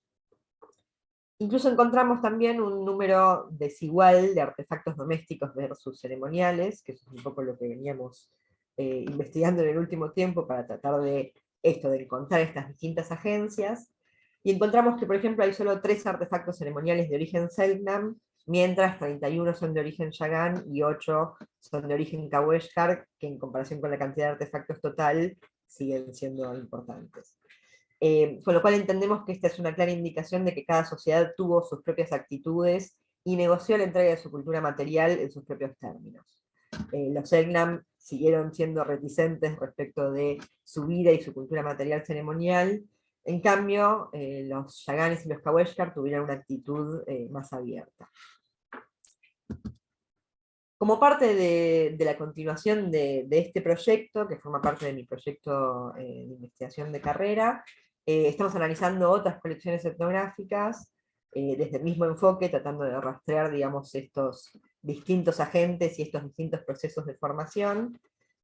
Incluso encontramos también un número desigual de artefactos domésticos versus ceremoniales, que es un poco lo que veníamos investigando en el último tiempo para tratar de encontrar estas distintas agencias. Y encontramos que, por ejemplo, hay solo 3 artefactos ceremoniales de origen Selknam, mientras 31 son de origen Chagall y 8 son de origen Kaweshkar, que en comparación con la cantidad de artefactos total siguen siendo importantes. Con lo cual entendemos que esta es una clara indicación de que cada sociedad tuvo sus propias actitudes y negoció la entrega de su cultura material en sus propios términos. Los Selknam siguieron siendo reticentes respecto de su vida y su cultura material ceremonial. En cambio, los Chagalles y los Kaweshkar tuvieron una actitud más abierta. Como parte de la continuación de este proyecto, que forma parte de mi proyecto de investigación de carrera, estamos analizando otras colecciones etnográficas desde el mismo enfoque, tratando de rastrear, digamos, estos distintos agentes y estos distintos procesos de formación,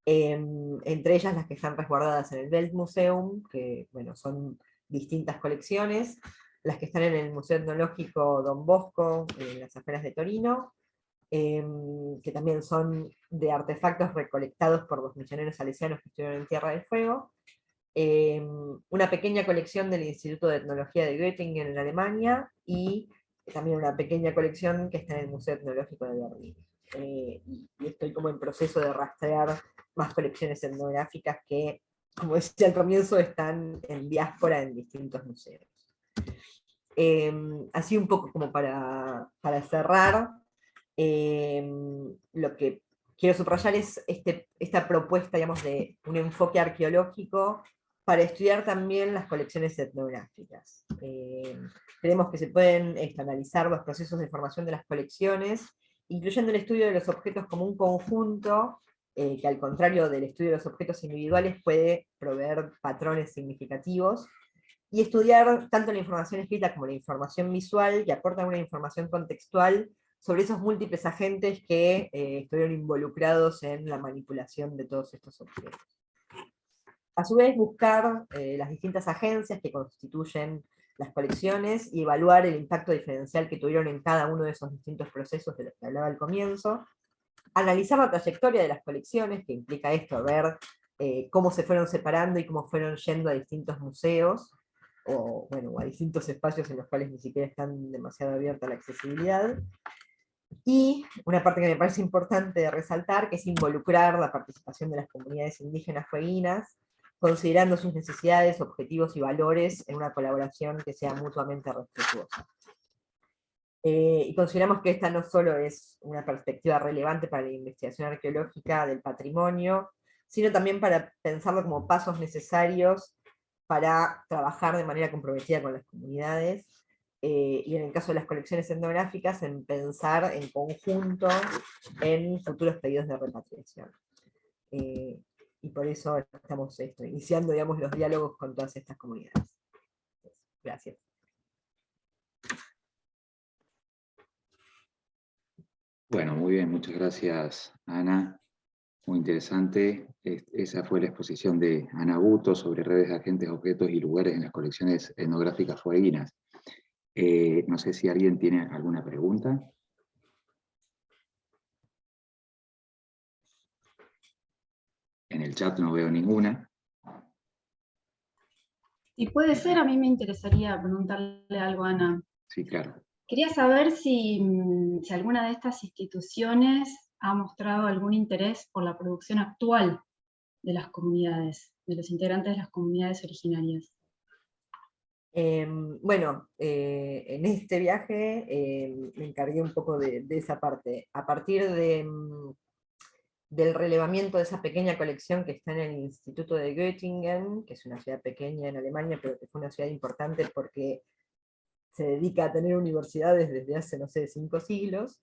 entre ellas las que están resguardadas en el Weltmuseum, que bueno, son distintas colecciones, las que están en el Museo Etnológico Don Bosco, en las afueras de Torino, que también son de artefactos recolectados por los misioneros salesianos que estuvieron en Tierra del Fuego, una pequeña colección del Instituto de Etnología de Göttingen en Alemania, y también una pequeña colección que está en el Museo Etnológico de Berlín. Y estoy como en proceso de rastrear más colecciones etnográficas que, como decía al comienzo, están en diáspora en distintos museos. Así un poco como para cerrar, lo que quiero subrayar es esta propuesta, digamos, de un enfoque arqueológico para estudiar también las colecciones etnográficas. Creemos que se pueden analizar los procesos de formación de las colecciones, incluyendo el estudio de los objetos como un conjunto, que al contrario del estudio de los objetos individuales puede proveer patrones significativos, y estudiar tanto la información escrita como la información visual, que aportan una información contextual sobre esos múltiples agentes que estuvieron involucrados en la manipulación de todos estos objetos. A su vez, buscar las distintas agencias que constituyen las colecciones y evaluar el impacto diferencial que tuvieron en cada uno de esos distintos procesos de los que hablaba al comienzo. Analizar la trayectoria de las colecciones, que implica esto, ver cómo se fueron separando y cómo fueron yendo a distintos museos, o bueno, a distintos espacios en los cuales ni siquiera están demasiado abierta la accesibilidad. Y una parte que me parece importante de resaltar, que es involucrar la participación de las comunidades indígenas fueguinas, considerando sus necesidades, objetivos y valores en una colaboración que sea mutuamente respetuosa. Y consideramos que esta no solo es una perspectiva relevante para la investigación arqueológica del patrimonio, sino también para pensarlo como pasos necesarios para trabajar de manera comprometida con las comunidades, y en el caso de las colecciones etnográficas, en pensar en conjunto en futuros pedidos de repatriación. Y por eso estamos iniciando, digamos, los diálogos con todas estas comunidades. Gracias. Bueno, muy bien, muchas gracias, Ana. Muy interesante. Esa fue la exposición de Ana Buto sobre redes de agentes, objetos y lugares en las colecciones etnográficas fueguinas. No sé si alguien tiene alguna pregunta. En el chat no veo ninguna. Si puede ser, a mí me interesaría preguntarle algo a Ana. Sí, claro. Quería saber si alguna de estas instituciones ha mostrado algún interés por la producción actual de las comunidades, de los integrantes de las comunidades originarias. Bueno, en este viaje me encargué un poco de esa parte. A partir del relevamiento de esa pequeña colección que está en el Instituto de Göttingen, que es una ciudad pequeña en Alemania, pero que fue una ciudad importante porque se dedica a tener universidades desde hace, no sé, 5 siglos,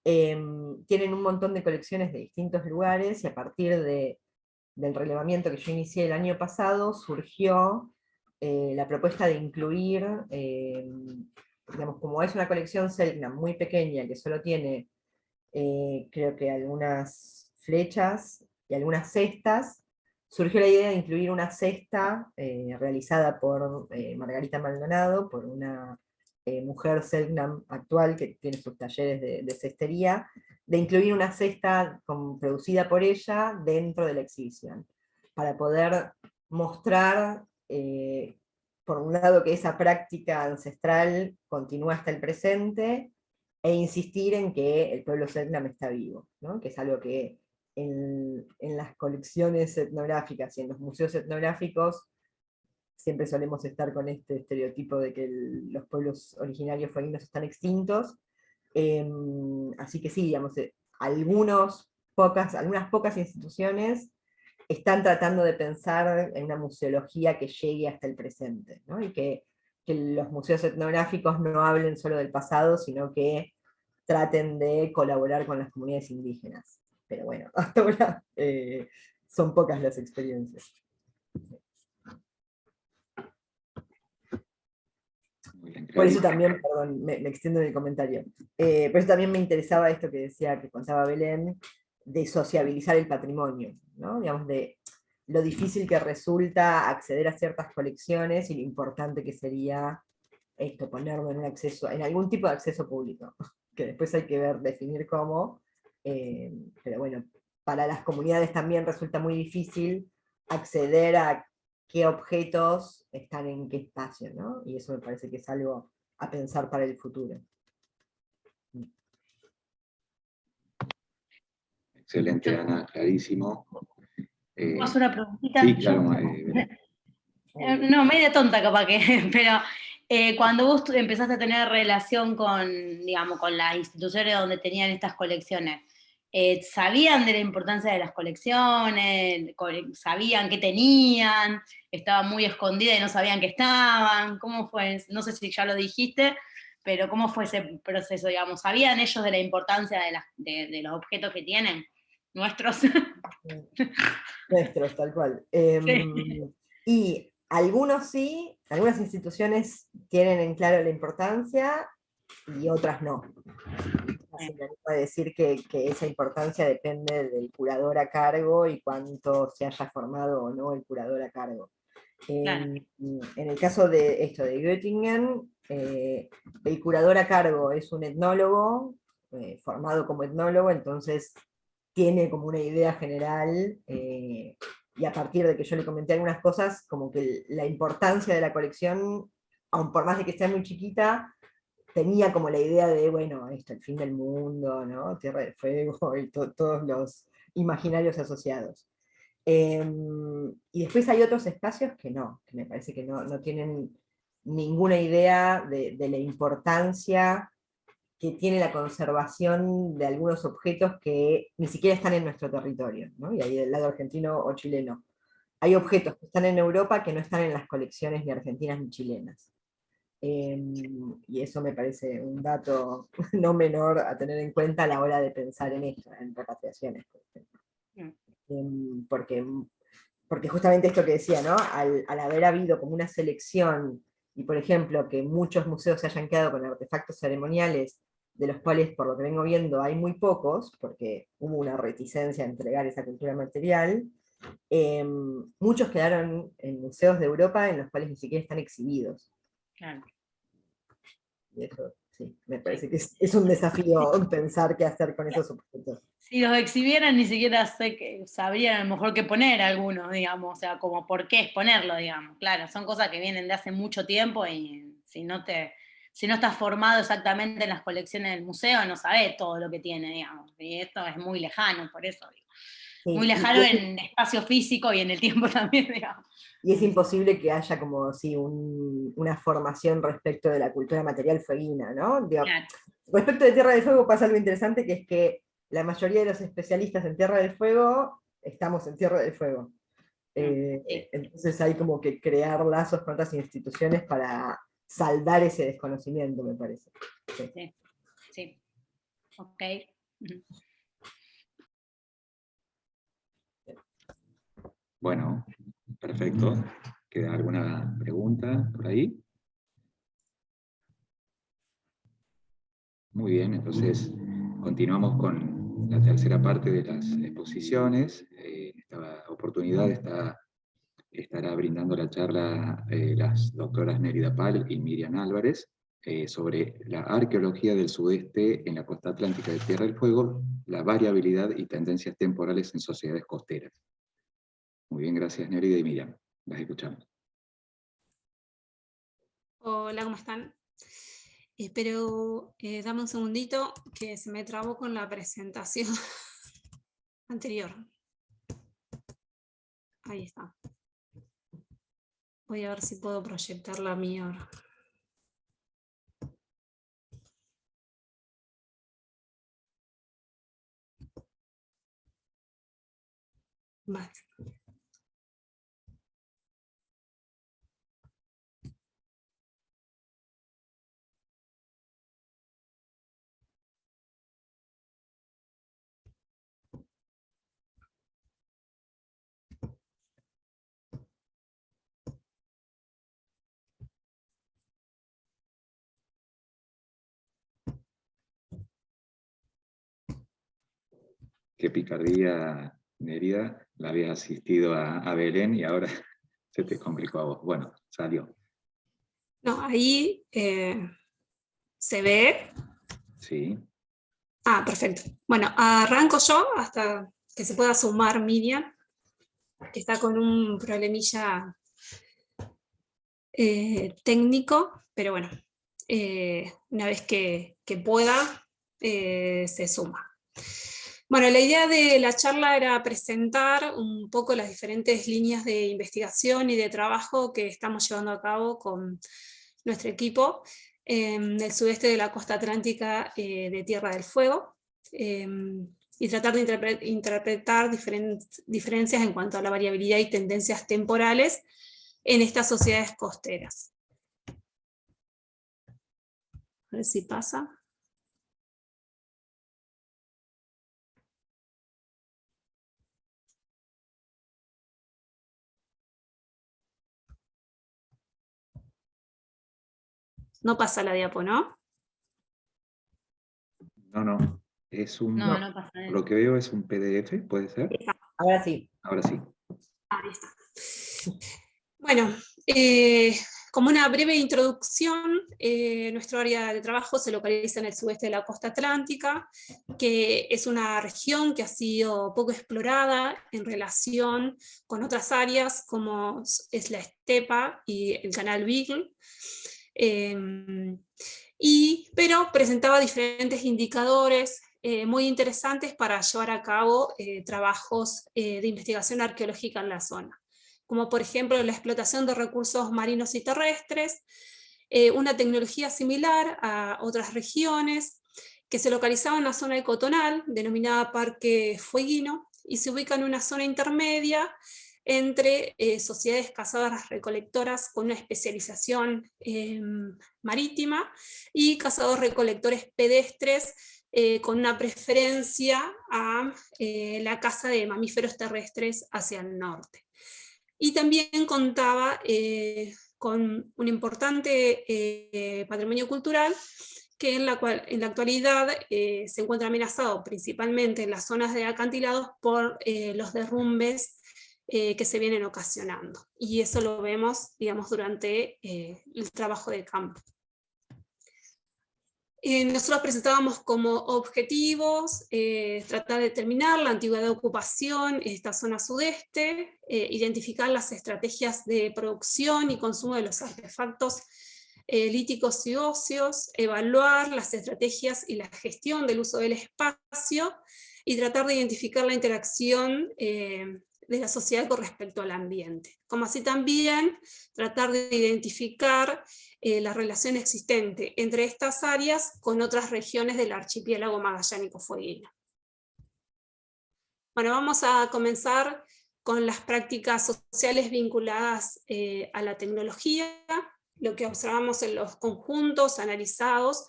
tienen un montón de colecciones de distintos lugares, y a partir del relevamiento que yo inicié el año pasado, surgió la propuesta de incluir, digamos, como es una colección Selknam muy pequeña, que solo tiene, creo que algunas flechas y algunas cestas, surgió la idea de incluir una cesta realizada por Margarita Maldonado, por una mujer Selknam actual que tiene sus talleres de cestería, de incluir una cesta producida por ella dentro de la exhibición, para poder mostrar, por un lado, que esa práctica ancestral continúa hasta el presente, e insistir en que el pueblo Selknam está vivo, ¿no? Que es algo que en las colecciones etnográficas y en los museos etnográficos siempre solemos estar con este estereotipo de que los pueblos originarios fueguinos están extintos. Así que sí, digamos, algunas pocas instituciones están tratando de pensar en una museología que llegue hasta el presente, ¿no? Y que los museos etnográficos no hablen solo del pasado, sino que traten de colaborar con las comunidades indígenas. Pero bueno, hasta ahora son pocas las experiencias. Por eso también, perdón, me extiendo en el comentario, por eso también me interesaba esto que decía, que contaba Belén, de sociabilizar el patrimonio, ¿no? Digamos, de lo difícil que resulta acceder a ciertas colecciones y lo importante que sería esto, ponerlo en un acceso, en algún tipo de acceso público, que después hay que definir cómo, pero bueno, para las comunidades también resulta muy difícil acceder a qué objetos están en qué espacio, ¿no? Y eso me parece que es algo a pensar para el futuro. Excelente, Ana, clarísimo. ¿Puedo hacer una preguntita? Sí, claro. No, media tonta capaz que, pero cuando vos empezaste a tener relación con, digamos, con las instituciones donde tenían estas colecciones, ¿sabían de la importancia de las colecciones? ¿Sabían qué tenían? ¿Estaban muy escondidas y no sabían que estaban? ¿Cómo fue? No sé si ya lo dijiste, pero ¿cómo fue ese proceso, digamos? ¿Sabían ellos de la importancia de los objetos que tienen? Nuestros. Nuestros, tal cual. Sí. Y algunos sí, algunas instituciones tienen en claro la importancia y otras no. Así me animo a decir que esa importancia depende del curador a cargo y cuánto se haya formado o no el curador a cargo. Claro. En el caso de esto de Göttingen, el curador a cargo es un etnólogo, formado como etnólogo, entonces tiene como una idea general y a partir de que yo le comenté algunas cosas, como que la importancia de la colección, aun por más de que sea muy chiquita, tenía como la idea de, bueno, esto, el fin del mundo, ¿no? Tierra del Fuego y todos los imaginarios asociados. Y después hay otros espacios que no, que me parece que no tienen ninguna idea de la importancia que tiene la conservación de algunos objetos que ni siquiera están en nuestro territorio, ¿no? Y ahí del lado argentino o chileno. Hay objetos que están en Europa que no están en las colecciones ni argentinas ni chilenas. Y eso me parece un dato no menor a tener en cuenta a la hora de pensar en esto, en repatriaciones, por ejemplo. Porque justamente esto que decía, ¿no? Al haber habido como una selección, y por ejemplo, que muchos museos se hayan quedado con artefactos ceremoniales, de los cuales, por lo que vengo viendo, hay muy pocos, porque hubo una reticencia a entregar esa cultura material, muchos quedaron en museos de Europa en los cuales ni siquiera están exhibidos. Claro. Y eso, sí, me parece que es un desafío pensar qué hacer con esos objetos. Si los exhibieran, ni siquiera sabrían a lo mejor qué poner algunos, digamos, o sea, como por qué exponerlo, digamos. Claro, son cosas que vienen de hace mucho tiempo y si no estás formado exactamente en las colecciones del museo, no sabés todo lo que tiene, digamos. Y esto es muy lejano, por eso digo. Sí, Muy lejano en espacio físico y en el tiempo también, digamos. y es imposible que haya como sí, una formación respecto de la cultura material fueguina, ¿no? Digo, Claro. respecto de Tierra del Fuego pasa algo interesante, que es que la mayoría de los especialistas en Tierra del Fuego estamos en Tierra del Fuego. Sí. Entonces hay como que crear lazos con otras instituciones para saldar ese desconocimiento, me parece. Sí. Sí. Ok. Bueno, perfecto. ¿Queda alguna pregunta por ahí? Muy bien, entonces continuamos con la tercera parte de las exposiciones. En esta oportunidad estará brindando la charla las doctoras Nérida Pal y Miriam Álvarez sobre la arqueología del sudeste en la costa atlántica de Tierra del Fuego, la variabilidad y tendencias temporales en sociedades costeras. Muy bien, gracias Nérida y Miriam. Las escuchamos. Hola, ¿cómo están? Pero dame un segundito que se me trabó con la presentación anterior. Ahí está. Voy a ver si puedo proyectar la mía ahora. Vale. Qué picardía, Nérida, la habías asistido a Belén y ahora se te complicó a vos. Bueno, salió. No, ahí se ve. Sí. Ah, perfecto. Bueno, arranco yo hasta que se pueda sumar Miriam, que está con un problemilla técnico, pero bueno, una vez que pueda, se suma. Bueno, la idea de la charla era presentar un poco las diferentes líneas de investigación y de trabajo que estamos llevando a cabo con nuestro equipo en el sudeste de la costa atlántica de Tierra del Fuego, y tratar de interpretar diferencias en cuanto a la variabilidad y tendencias temporales en estas sociedades costeras. A ver si pasa. No pasa la diapo, ¿no? No. Es un, No pasa nada. lo que veo es un PDF, ¿puede ser? Ahora sí. Ahora sí. Ahí está. Bueno, Como una breve introducción, nuestro área de trabajo se localiza en el sudeste de la costa atlántica, que es una región que ha sido poco explorada en relación con otras áreas como es la estepa y el canal Beagle, pero presentaba diferentes indicadores muy interesantes para llevar a cabo trabajos de investigación arqueológica en la zona, como por ejemplo la explotación de recursos marinos y terrestres, una tecnología similar a otras regiones, que se localizaba en la zona ecotonal, denominada Parque Fueguino, y se ubica en una zona intermedia entre sociedades cazadoras recolectoras con una especialización marítima, y cazadores recolectores pedestres con una preferencia a la caza de mamíferos terrestres hacia el norte. Y también contaba con un importante patrimonio cultural que en la actualidad se encuentra amenazado principalmente en las zonas de acantilados por los derrumbes que se vienen ocasionando. Y eso lo vemos, digamos, durante el trabajo de campo. Nosotros presentábamos como objetivos tratar de determinar la antigüedad de ocupación en esta zona sudeste, identificar las estrategias de producción y consumo de los artefactos líticos y óseos, evaluar las estrategias y la gestión del uso del espacio, y tratar de identificar la interacción de la sociedad con respecto al ambiente, como así también tratar de identificar la relación existente entre estas áreas con otras regiones del archipiélago magallánico fueguino. Bueno, vamos a comenzar con las prácticas sociales vinculadas a la tecnología, lo que observamos en los conjuntos analizados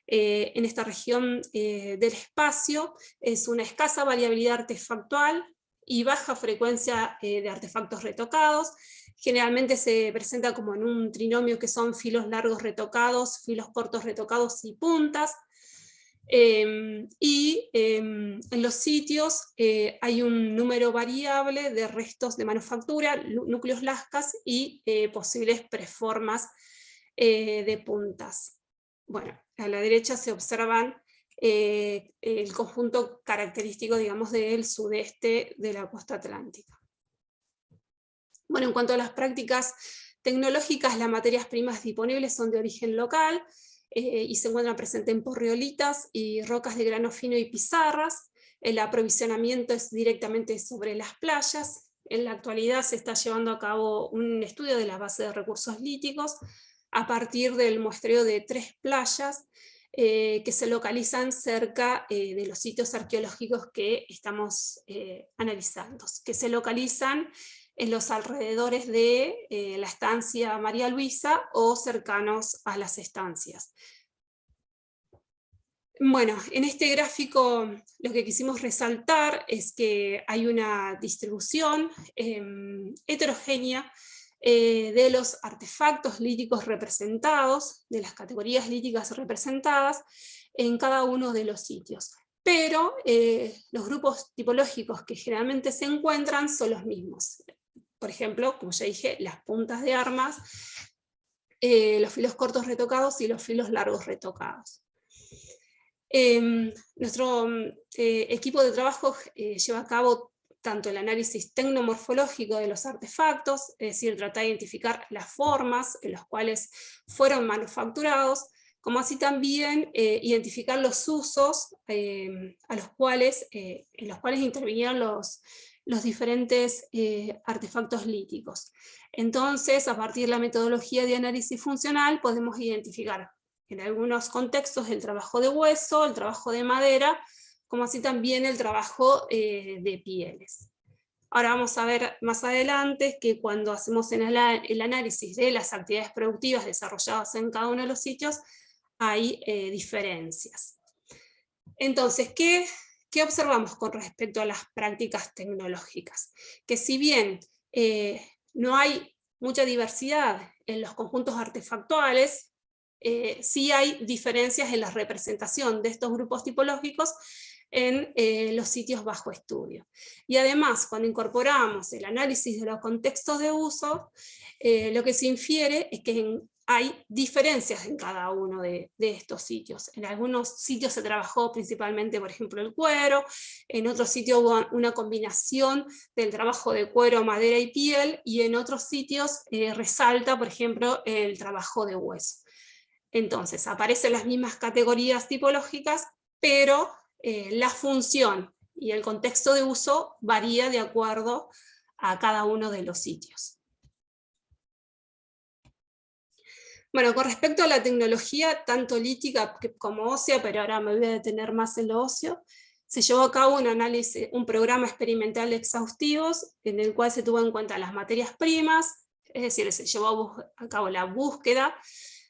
en esta región del espacio es una escasa variabilidad artefactual y baja frecuencia de artefactos retocados. Generalmente se presenta como en un trinomio que son filos largos retocados, filos cortos retocados y puntas. En los sitios hay un número variable de restos de manufactura, núcleos lascas y posibles preformas de puntas. Bueno, a la derecha se observan el conjunto característico, digamos, del sudeste de la costa atlántica. Bueno, en cuanto a las prácticas tecnológicas, las materias primas disponibles son de origen local y se encuentran presentes en porriolitas y rocas de grano fino y pizarras. El aprovisionamiento es directamente sobre las playas. En la actualidad se está llevando a cabo un estudio de la base de recursos líticos a partir del muestreo de 3 playas que se localizan cerca de los sitios arqueológicos que estamos analizando, que se localizan en los alrededores de la estancia María Luisa o cercanos a las estancias. Bueno, en este gráfico lo que quisimos resaltar es que hay una distribución heterogénea de los artefactos líticos representados, de las categorías líticas representadas en cada uno de los sitios. Pero los grupos tipológicos que generalmente se encuentran son los mismos. Por ejemplo, como ya dije, las puntas de armas, los filos cortos retocados y los filos largos retocados. Nuestro equipo de trabajo lleva a cabo tanto el análisis tecnomorfológico de los artefactos, es decir, tratar de identificar las formas en las cuales fueron manufacturados, como así también identificar los usos en los cuales intervinieron los diferentes artefactos líticos. Entonces, a partir de la metodología de análisis funcional, podemos identificar en algunos contextos el trabajo de hueso, el trabajo de madera, como así también el trabajo de pieles. Ahora vamos a ver más adelante que cuando hacemos el análisis de las actividades productivas desarrolladas en cada uno de los sitios, hay diferencias. Entonces, ¿qué observamos con respecto a las prácticas tecnológicas? Que si bien no hay mucha diversidad en los conjuntos artefactuales, sí hay diferencias en la representación de estos grupos tipológicos en los sitios bajo estudio. Y además, cuando incorporamos el análisis de los contextos de uso, lo que se infiere es que hay diferencias en cada uno de estos sitios. En algunos sitios se trabajó principalmente, por ejemplo, el cuero, en otros sitios hubo una combinación del trabajo de cuero, madera y piel, y en otros sitios resalta, por ejemplo, el trabajo de hueso. Entonces, aparecen las mismas categorías tipológicas, pero la función y el contexto de uso varía de acuerdo a cada uno de los sitios. Bueno, con respecto a la tecnología, tanto lítica como ósea, pero ahora me voy a detener más en lo óseo, se llevó a cabo un análisis, un programa experimental exhaustivo, en el cual se tuvo en cuenta las materias primas, es decir, se llevó a cabo la búsqueda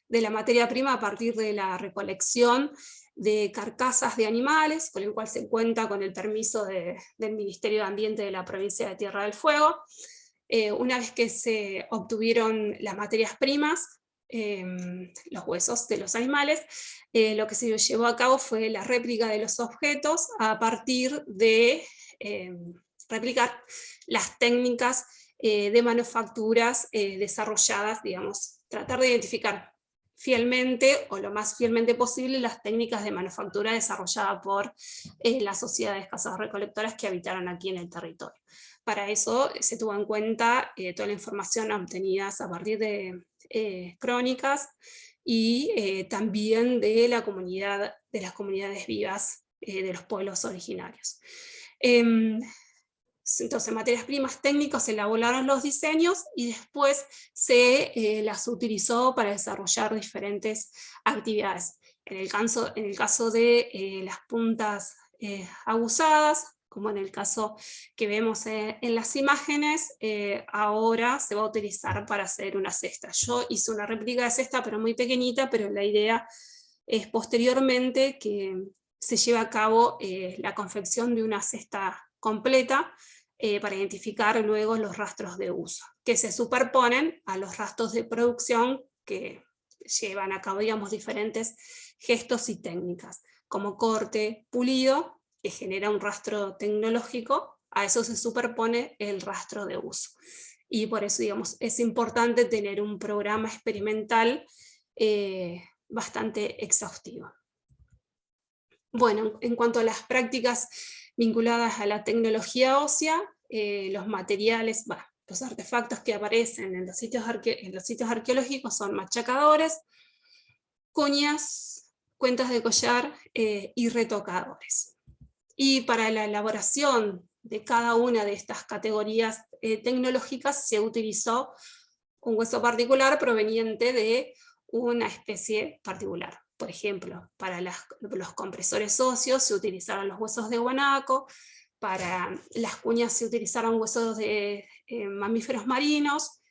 de la materia prima a partir de la recolección de carcasas de animales, con el cual se cuenta con el permiso del Ministerio de Ambiente de la provincia de Tierra del Fuego. Una vez que se obtuvieron las materias primas, los huesos de los animales, lo que se llevó a cabo fue la réplica de los objetos a partir de replicar las técnicas de manufacturas desarrolladas, digamos, tratar de identificar fielmente, o lo más fielmente posible, las técnicas de manufactura desarrolladas por las sociedades cazadores-recolectoras que habitaron aquí en el territorio. Para eso se tuvo en cuenta toda la información obtenida a partir de crónicas y también de la comunidad, de las comunidades vivas de los pueblos originarios. Entonces, materias primas técnicas, se elaboraron los diseños y después se las utilizó para desarrollar diferentes actividades. En el caso de las puntas aguzadas, como en el caso que vemos en las imágenes, ahora se va a utilizar para hacer una cesta. Yo hice una réplica de cesta, pero muy pequeñita, pero la idea es posteriormente que se lleve a cabo la confección de una cesta completa, para identificar luego los rastros de uso, que se superponen a los rastros de producción que llevan a cabo, digamos, diferentes gestos y técnicas, como corte, pulido, que genera un rastro tecnológico, a eso se superpone el rastro de uso. Y por eso, digamos, es importante tener un programa experimental bastante exhaustivo. Bueno, en cuanto a las prácticas vinculadas a la tecnología ósea, los materiales, los artefactos que aparecen en los sitios arqueológicos son machacadores, cuñas, cuentas de collar y retocadores. Y para la elaboración de cada una de estas categorías tecnológicas se utilizó un hueso particular proveniente de una especie particular. Por ejemplo, para los compresores óseos se utilizaron los huesos de guanaco, para las cuñas se utilizaron huesos de mamíferos marinos,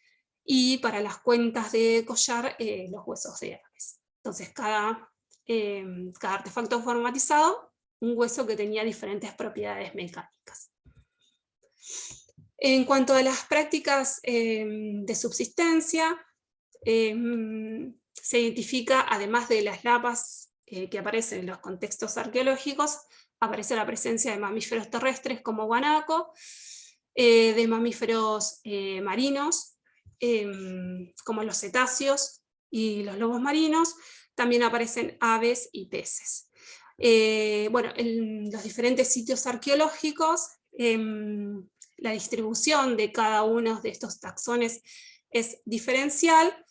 y para las cuentas de collar los huesos de aves. Entonces cada artefacto formatizado, un hueso que tenía diferentes propiedades mecánicas. En cuanto a las prácticas de subsistencia, se identifica, además de las lapas que aparecen en los contextos arqueológicos, aparece la presencia de mamíferos terrestres como guanaco, de mamíferos marinos, como los cetáceos y los lobos marinos. También aparecen aves y peces. Bueno, en los diferentes sitios arqueológicos, la distribución de cada uno de estos taxones es diferencial.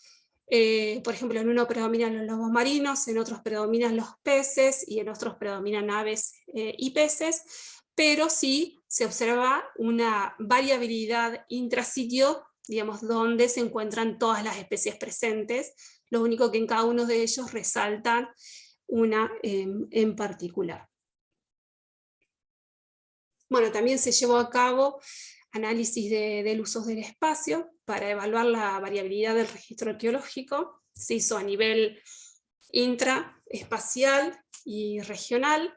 Por ejemplo, en uno predominan los lobos marinos, en otros predominan los peces, y en otros predominan aves y peces, pero sí se observa una variabilidad intrasitio, digamos, donde se encuentran todas las especies presentes, lo único que en cada uno de ellos resaltan una en particular. Bueno, también se llevó a cabo análisis del uso del espacio para evaluar la variabilidad del registro arqueológico. Se hizo a nivel intraespacial y regional.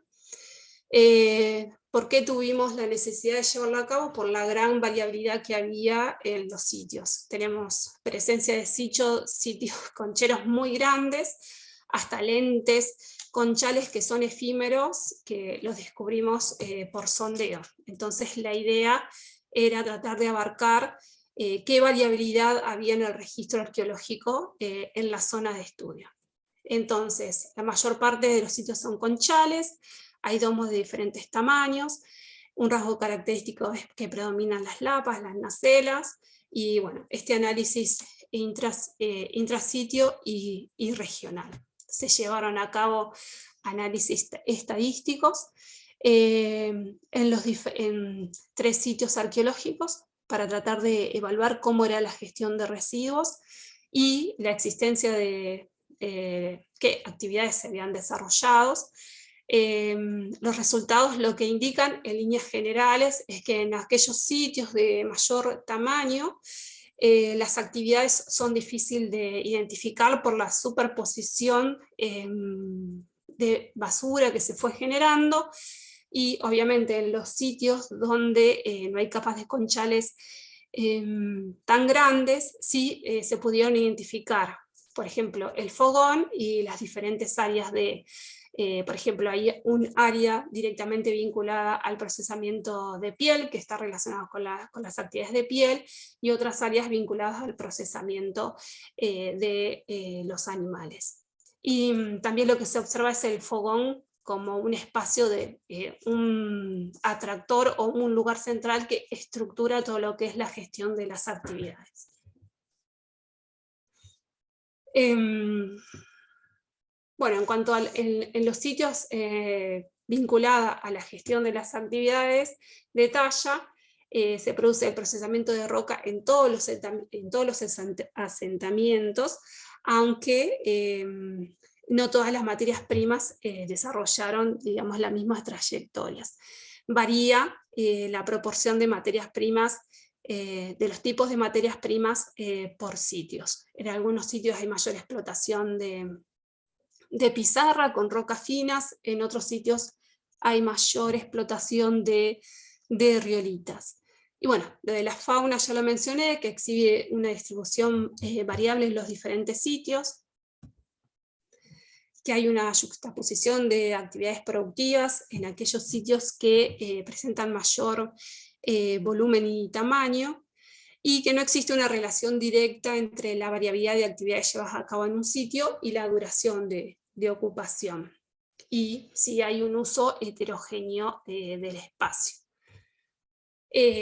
¿Por qué tuvimos la necesidad de llevarlo a cabo? Por la gran variabilidad que había en los sitios. Tenemos presencia de sitios concheros muy grandes, hasta lentes conchales que son efímeros, que los descubrimos por sondeo. Entonces la idea era tratar de abarcar qué variabilidad había en el registro arqueológico en la zona de estudio. Entonces, la mayor parte de los sitios son conchales, hay domos de diferentes tamaños, un rasgo característico es que predominan las lapas, las nacelas, y bueno, este análisis intrasitio y regional. Se llevaron a cabo análisis estadísticos en 3 sitios arqueológicos para tratar de evaluar cómo era la gestión de residuos y la existencia de qué actividades se habían desarrollado. Los resultados lo que indican en líneas generales es que en aquellos sitios de mayor tamaño las actividades son difíciles de identificar por la superposición de basura que se fue generando, y obviamente en los sitios donde no hay capas de conchales tan grandes, sí se pudieron identificar, por ejemplo, el fogón y las diferentes áreas de, por ejemplo, hay un área directamente vinculada al procesamiento de piel, que está relacionado con las actividades de piel, y otras áreas vinculadas al procesamiento de los animales. Y también lo que se observa es el fogón como un espacio de un atractor o un lugar central que estructura todo lo que es la gestión de las actividades. Bueno, en cuanto a en los sitios vinculados a la gestión de las actividades de talla, se produce el procesamiento de roca en todos los asentamientos, aunque no todas las materias primas desarrollaron, digamos, las mismas trayectorias. Varía la proporción de materias primas, de los tipos de materias primas por sitios. En algunos sitios hay mayor explotación de pizarra con rocas finas, en otros sitios hay mayor explotación de riolitas. Y bueno, de la fauna ya lo mencioné, que exhibe una distribución variable en los diferentes sitios, que hay una juxtaposición de actividades productivas en aquellos sitios que presentan mayor volumen y tamaño, y que no existe una relación directa entre la variabilidad de actividades llevadas a cabo en un sitio y la duración de ocupación, y si hay un uso heterogéneo del espacio.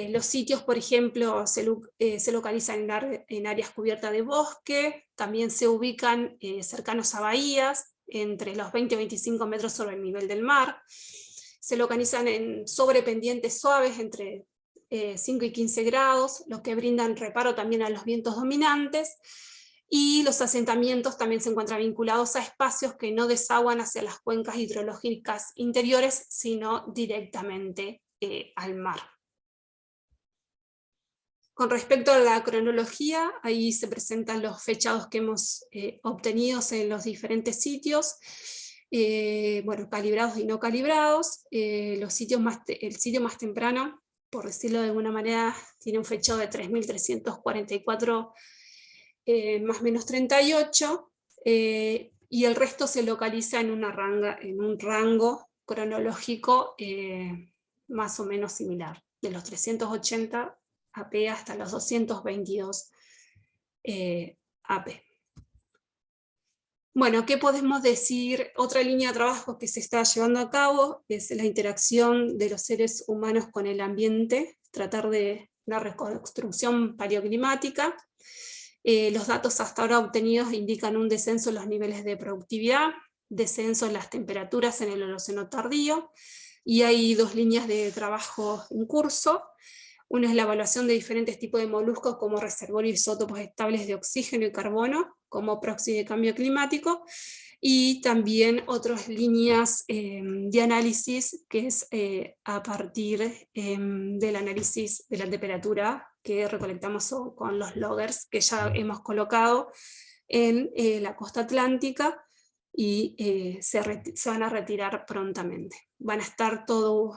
Los sitios, por ejemplo, se localizan en áreas cubiertas de bosque, también se ubican cercanos a bahías, entre los 20 y 25 metros sobre el nivel del mar, se localizan sobre pendientes suaves entre 5 y 15 grados, lo que brindan reparo también a los vientos dominantes, y los asentamientos también se encuentran vinculados a espacios que no desaguan hacia las cuencas hidrológicas interiores, sino directamente al mar. Con respecto a la cronología, ahí se presentan los fechados que hemos obtenido en los diferentes sitios, bueno, calibrados y no calibrados. El sitio más temprano, por decirlo de alguna manera, tiene un fechado de 3.344 más o menos 38, y el resto se localiza en un rango cronológico más o menos similar, de los 380 AP hasta los 222 AP. Bueno, ¿qué podemos decir? Otra línea de trabajo que se está llevando a cabo es la interacción de los seres humanos con el ambiente, tratar de una reconstrucción paleoclimática. Los datos hasta ahora obtenidos indican un descenso en los niveles de productividad, descenso en las temperaturas en el Holoceno tardío, y hay 2 líneas de trabajo en curso. Una es la evaluación de diferentes tipos de moluscos como reservorios e isótopos estables de oxígeno y carbono, como proxy de cambio climático, y también otras líneas de análisis, que es a partir del análisis de la temperatura que recolectamos con los loggers que ya hemos colocado en la costa atlántica, y se van a retirar prontamente. Van a estar todo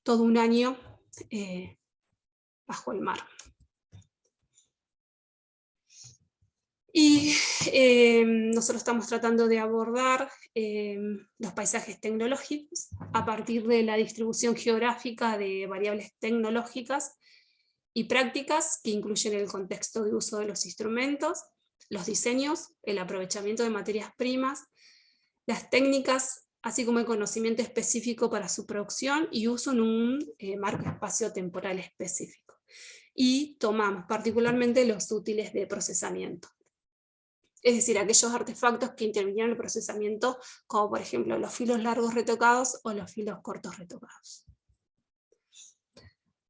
un año bajo el mar. Y nosotros estamos tratando de abordar los paisajes tecnológicos a partir de la distribución geográfica de variables tecnológicas y prácticas que incluyen el contexto de uso de los instrumentos, los diseños, el aprovechamiento de materias primas, las técnicas, así como el conocimiento específico para su producción y uso en un marco espacio-temporal específico. Y tomamos particularmente los útiles de procesamiento. Es decir, aquellos artefactos que intervinieron en el procesamiento, como por ejemplo los filos largos retocados o los filos cortos retocados.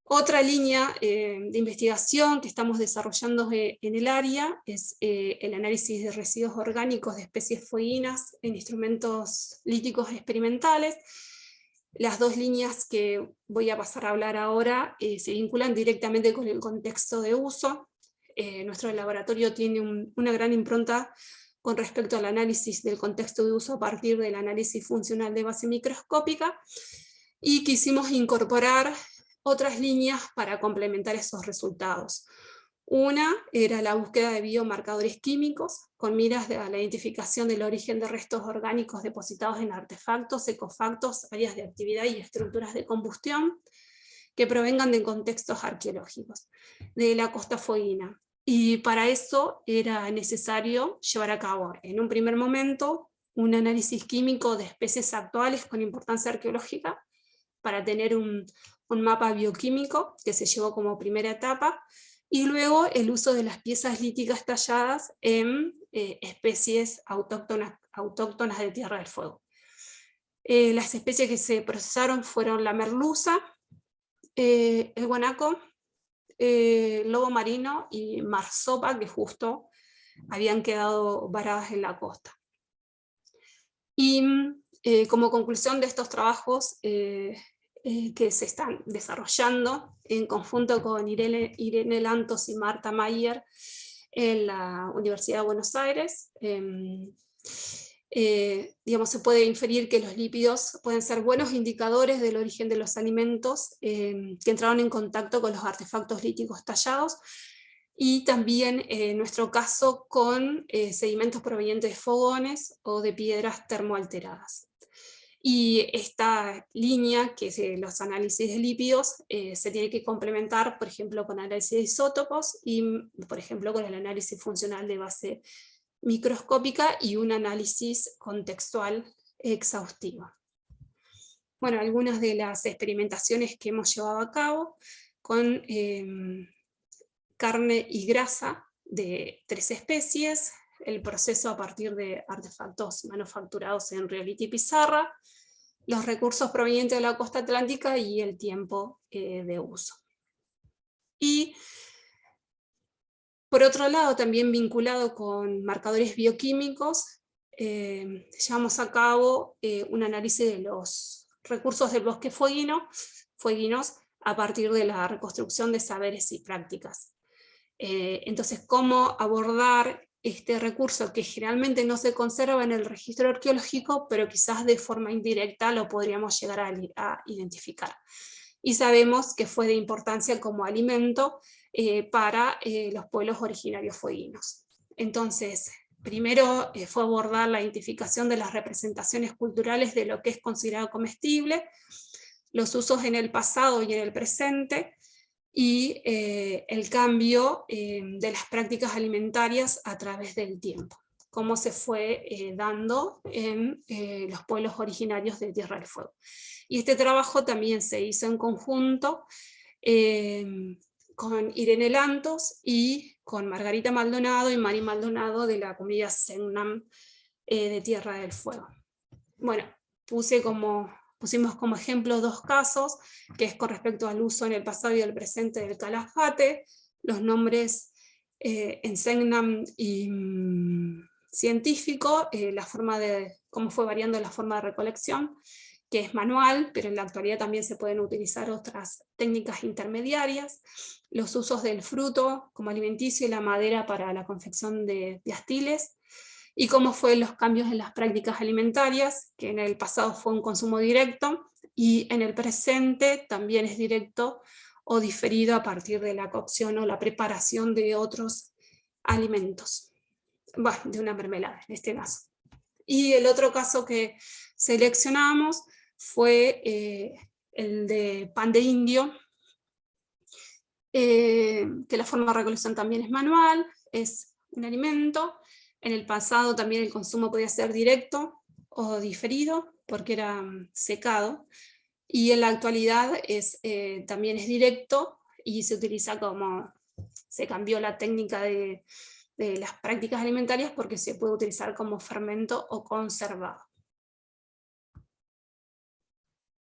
Otra línea de investigación que estamos desarrollando en el área es el análisis de residuos orgánicos de especies fueguinas en instrumentos líticos experimentales. Las dos líneas que voy a pasar a hablar ahora se vinculan directamente con el contexto de uso. Nuestro laboratorio tiene una gran impronta con respecto al análisis del contexto de uso a partir del análisis funcional de base microscópica, y quisimos incorporar otras líneas para complementar esos resultados. Una era la búsqueda de biomarcadores químicos, con miras a la identificación del origen de restos orgánicos depositados en artefactos, ecofactos, áreas de actividad y estructuras de combustión, que provengan de contextos arqueológicos, de la costa fueguina. Y para eso era necesario llevar a cabo, en un primer momento, un análisis químico de especies actuales con importancia arqueológica, para tener un mapa bioquímico que se llevó como primera etapa, y luego el uso de las piezas líticas talladas en especies autóctonas de Tierra del Fuego. Las especies que se procesaron fueron la merluza, el guanaco, lobo marino y marsopa, que justo habían quedado varadas en la costa. Y como conclusión de estos trabajos que se están desarrollando en conjunto con Irene Lantos y Marta Mayer en la Universidad de Buenos Aires, digamos, se puede inferir que los lípidos pueden ser buenos indicadores del origen de los alimentos que entraron en contacto con los artefactos líticos tallados, y también en nuestro caso con sedimentos provenientes de fogones o de piedras termoalteradas. Y esta línea, que es los análisis de lípidos, se tiene que complementar, por ejemplo, con análisis de isótopos y, por ejemplo, con el análisis funcional de base microscópica y un análisis contextual exhaustivo. Bueno, algunas de las experimentaciones que hemos llevado a cabo con carne y grasa de 3 especies, el proceso a partir de artefactos manufacturados en riolita y pizarra, los recursos provenientes de la costa atlántica y el tiempo de uso. Y por otro lado, también vinculado con marcadores bioquímicos, llevamos a cabo un análisis de los recursos del bosque fueguinos a partir de la reconstrucción de saberes y prácticas. Entonces, ¿cómo abordar este recurso que generalmente no se conserva en el registro arqueológico, pero quizás de forma indirecta lo podríamos llegar a identificar? Y sabemos que fue de importancia como alimento para los pueblos originarios fueguinos. Entonces, primero fue abordar la identificación de las representaciones culturales de lo que es considerado comestible, los usos en el pasado y en el presente, y el cambio de las prácticas alimentarias a través del tiempo, cómo se fue dando en los pueblos originarios de Tierra del Fuego. Y este trabajo también se hizo en conjunto con Irene Lantos y con Margarita Maldonado y Mari Maldonado de la comunidad Sengnam de Tierra del Fuego. Bueno, pusimos como ejemplo 2 casos, que es con respecto al uso en el pasado y el presente del calafate, los nombres en Sengnam y científico, la forma de cómo fue variando la forma de recolección, que es manual, pero en la actualidad también se pueden utilizar otras técnicas intermediarias, los usos del fruto como alimenticio y la madera para la confección de astiles, y cómo fue los cambios en las prácticas alimentarias, que en el pasado fue un consumo directo, y en el presente también es directo o diferido a partir de la cocción o la preparación de otros alimentos. bueno, de una mermelada en este caso. Y el otro caso que seleccionamos fue el de pan de indio, que la forma de recolección también es manual, es un alimento. En el pasado también el consumo podía ser directo o diferido, porque era secado, y en la actualidad también es directo, y se utiliza como, se cambió la técnica de las prácticas alimentarias porque se puede utilizar como fermento o conservado.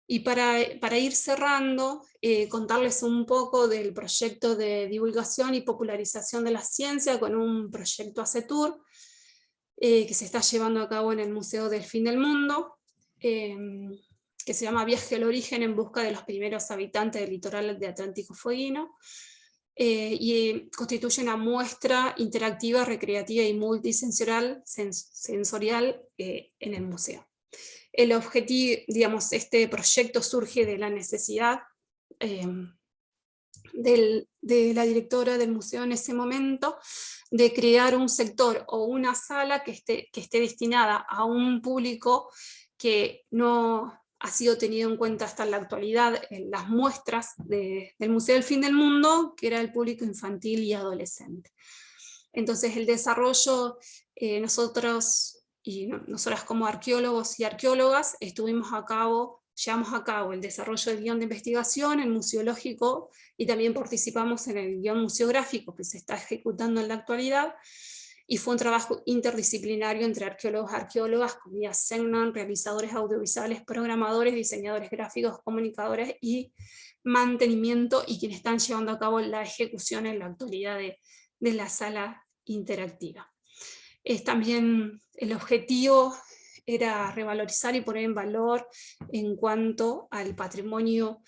Y para ir cerrando, contarles un poco del proyecto de divulgación y popularización de la ciencia con un proyecto ACETUR que se está llevando a cabo en el Museo del Fin del Mundo, que se llama Viaje al Origen en busca de los primeros habitantes del litoral de Atlántico Fueguino, y constituye una muestra interactiva, recreativa y multisensorial en el museo. El objetivo, digamos, este proyecto surge de la necesidad de la directora del museo en ese momento de crear un sector o una sala que esté destinada a un público que no ha sido tenido en cuenta hasta en la actualidad en las muestras del Museo del Fin del Mundo, que era el público infantil y adolescente. Entonces el desarrollo, nosotras como arqueólogos y arqueólogas llevamos a cabo el desarrollo del guión de investigación, el museológico, y también participamos en el guión museográfico que se está ejecutando en la actualidad, y fue un trabajo interdisciplinario entre arqueólogos, arqueólogas, comunidad Segnan, realizadores audiovisuales, programadores, diseñadores gráficos, comunicadores y mantenimiento, y quienes están llevando a cabo la ejecución en la actualidad de la sala interactiva. También el objetivo era revalorizar y poner en valor en cuanto al patrimonio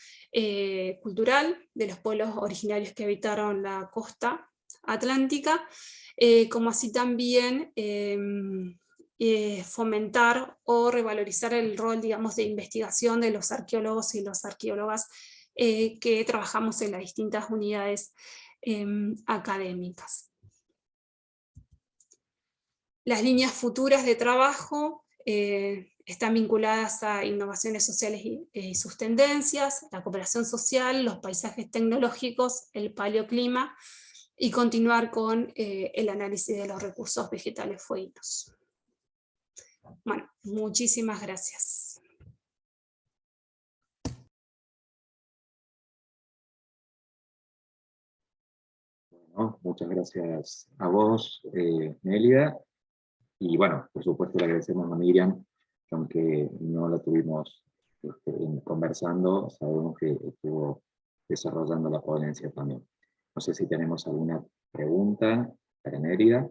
cultural de los pueblos originarios que habitaron la costa atlántica, como así también fomentar o revalorizar el rol, digamos, de investigación de los arqueólogos y las arqueólogas que trabajamos en las distintas unidades académicas. Las líneas futuras de trabajo están vinculadas a innovaciones sociales y sus tendencias, la cooperación social, los paisajes tecnológicos, el paleoclima, y continuar con el análisis de los recursos vegetales fueguinos. Bueno, muchísimas gracias. Bueno, muchas gracias a vos, Nélida. Y bueno, por supuesto le agradecemos a Miriam, que aunque no la tuvimos conversando, sabemos que estuvo desarrollando la ponencia también. No sé si tenemos alguna pregunta para Nélida.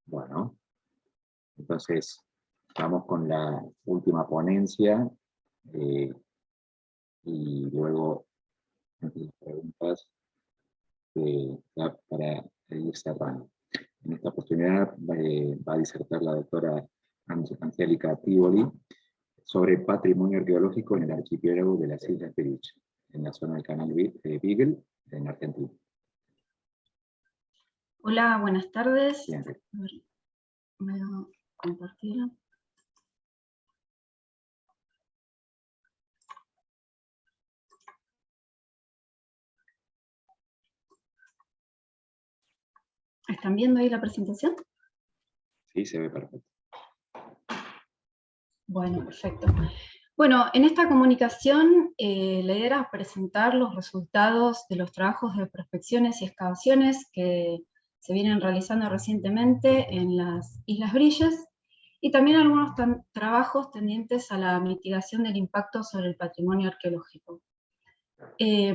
Bueno, entonces vamos con la última ponencia y luego las preguntas para ir cerrando. En esta oportunidad va a disertar la doctora Angélica Tivoli sobre patrimonio arqueológico en el archipiélago de las Islas Peruche, en la zona del canal Beagle, en Argentina. Hola, buenas tardes. Bien. A ver, voy a compartir. ¿Están viendo ahí la presentación? Sí, se ve perfecto. Bueno, perfecto. Bueno, en esta comunicación la idea era presentar los resultados de los trabajos de prospecciones y excavaciones que se vienen realizando recientemente en las Islas Brilles, y también algunos trabajos tendientes a la mitigación del impacto sobre el patrimonio arqueológico.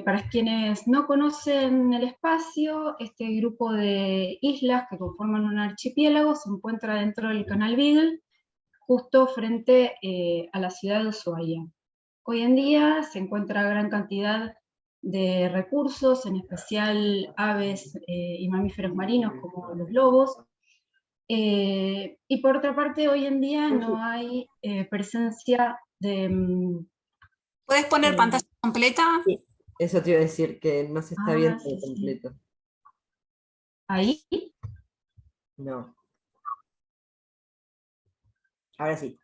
Para quienes no conocen el espacio, este grupo de islas que conforman un archipiélago se encuentra dentro del canal Beagle, justo frente a la ciudad de Ushuaia. Hoy en día se encuentra gran cantidad de recursos, en especial aves y mamíferos marinos como los lobos, y por otra parte hoy en día no hay presencia de... ¿Puedes poner pantalla completa? Sí. Eso te iba a decir, que no se está viendo sí, sí. completo. Ahí, No. Ahora sí.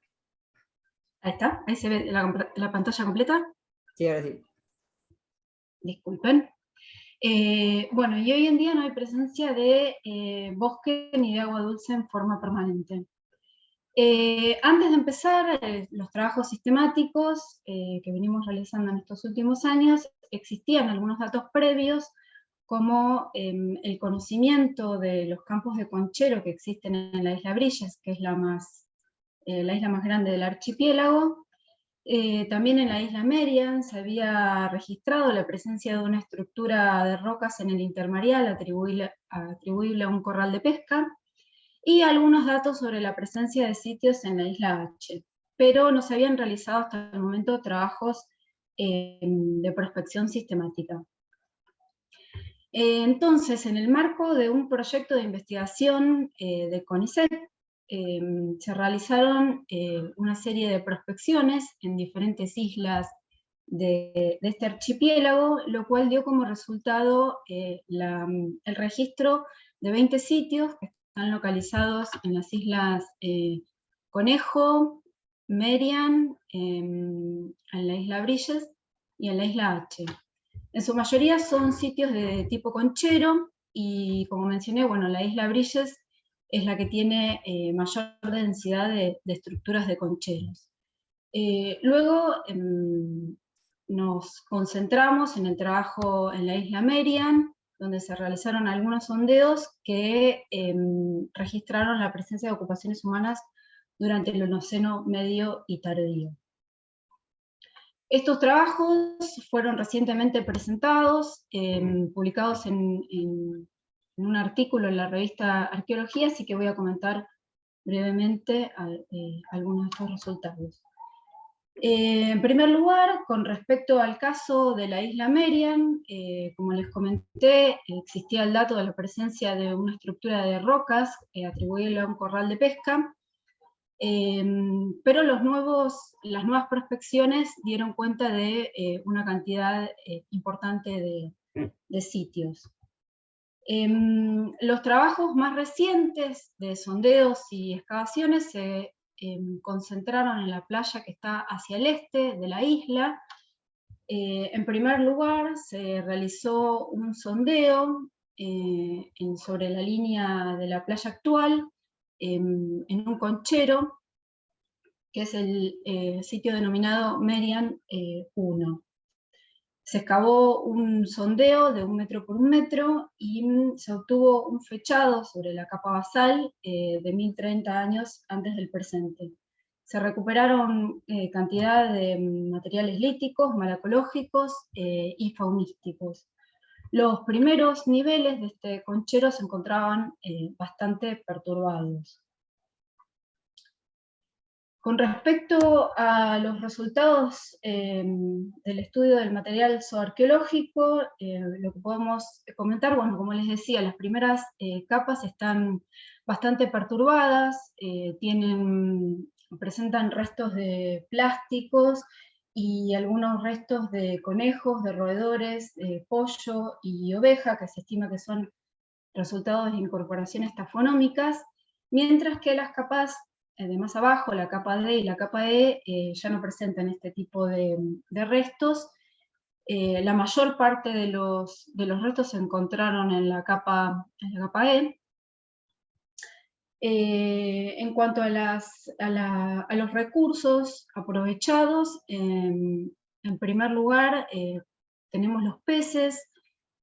ahí está, ahí se ve la pantalla completa. Sí, ahora sí. Disculpen. Bueno, y hoy en día no hay presencia de bosque ni de agua dulce en forma permanente. Antes de empezar los trabajos sistemáticos que venimos realizando en estos últimos años, existían algunos datos previos, como el conocimiento de los campos de conchero que existen en la isla Brilles, que es la isla más grande del archipiélago. También en la isla Merian se había registrado la presencia de una estructura de rocas en el intermareal atribuible a un corral de pesca, y algunos datos sobre la presencia de sitios en la isla H, pero no se habían realizado hasta el momento trabajos de prospección sistemática. Entonces, en el marco de un proyecto de investigación de CONICET, se realizaron una serie de prospecciones en diferentes islas de este archipiélago, lo cual dio como resultado el registro de 20 sitios que están localizados en las islas Conejo, Merian, en la isla Brilles y en la isla H. En su mayoría son sitios de tipo conchero, y como mencioné, bueno, la isla Brilles es la que tiene mayor densidad de estructuras de concheros. Luego nos concentramos en el trabajo en la isla Merian, donde se realizaron algunos sondeos que registraron la presencia de ocupaciones humanas durante el Holoceno medio y tardío. Estos trabajos fueron recientemente presentados, publicados en un artículo en la revista Arqueología, así que voy a comentar brevemente algunos de estos resultados. En primer lugar, con respecto al caso de la isla Merian, como les comenté, existía el dato de la presencia de una estructura de rocas atribuible a un corral de pesca, pero las nuevas prospecciones dieron cuenta de una cantidad importante de sitios. Los trabajos más recientes de sondeos y excavaciones se concentraron en la playa que está hacia el este de la isla. En primer lugar, se realizó un sondeo sobre la línea de la playa actual, en un conchero, que es el sitio denominado Merian 1. Se excavó un sondeo de 1 metro por 1 metro y se obtuvo un fechado sobre la capa basal de 1030 años antes del presente. Se recuperaron cantidad de materiales líticos, malacológicos y faunísticos. Los primeros niveles de este conchero se encontraban bastante perturbados. Con respecto a los resultados del estudio del material zooarqueológico, lo que podemos comentar, bueno, como les decía, las primeras capas están bastante perturbadas, presentan restos de plásticos y algunos restos de conejos, de roedores, pollo y oveja, que se estima que son resultados de incorporaciones tafonómicas, mientras que las capas de más abajo, la capa D y la capa E, ya no presentan este tipo de restos. La mayor parte de los restos se encontraron en la capa E. En cuanto a los recursos aprovechados, en primer lugar tenemos los peces,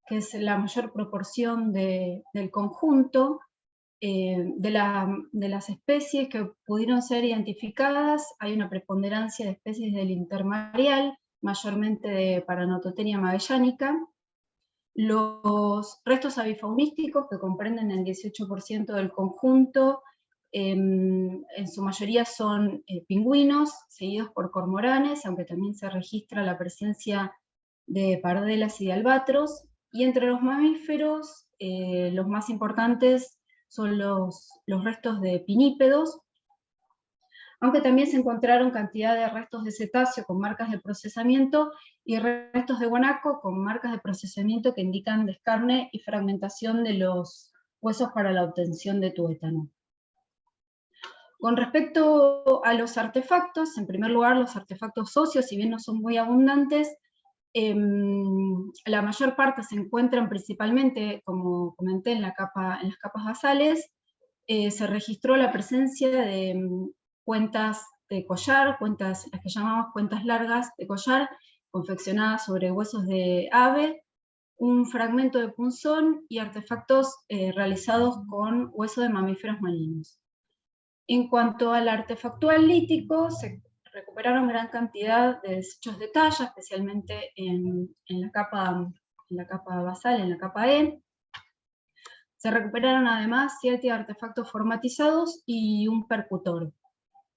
que es la mayor proporción del conjunto. De las especies que pudieron ser identificadas, hay una preponderancia de especies del intermareal, mayormente de Paranototenia magellanica. Los restos avifaunísticos, que comprenden el 18% del conjunto, en su mayoría son pingüinos, seguidos por cormoranes, aunque también se registra la presencia de pardelas y de albatros. Y entre los mamíferos, los más importantes son los restos de pinípedos, aunque también se encontraron cantidad de restos de cetáceo con marcas de procesamiento y restos de guanaco con marcas de procesamiento que indican descarne y fragmentación de los huesos para la obtención de tuétano. Con respecto a los artefactos, en primer lugar los artefactos óseos, si bien no son muy abundantes, la mayor parte se encuentran principalmente, como comenté, en las capas basales. Se registró la presencia de cuentas de collar, las que llamamos cuentas largas de collar, confeccionadas sobre huesos de ave, un fragmento de punzón y artefactos realizados con hueso de mamíferos marinos. En cuanto al artefactual lítico, se recuperaron gran cantidad de desechos de talla, especialmente en la capa basal, en la capa E. Se recuperaron además 7 artefactos formatizados y un percutor.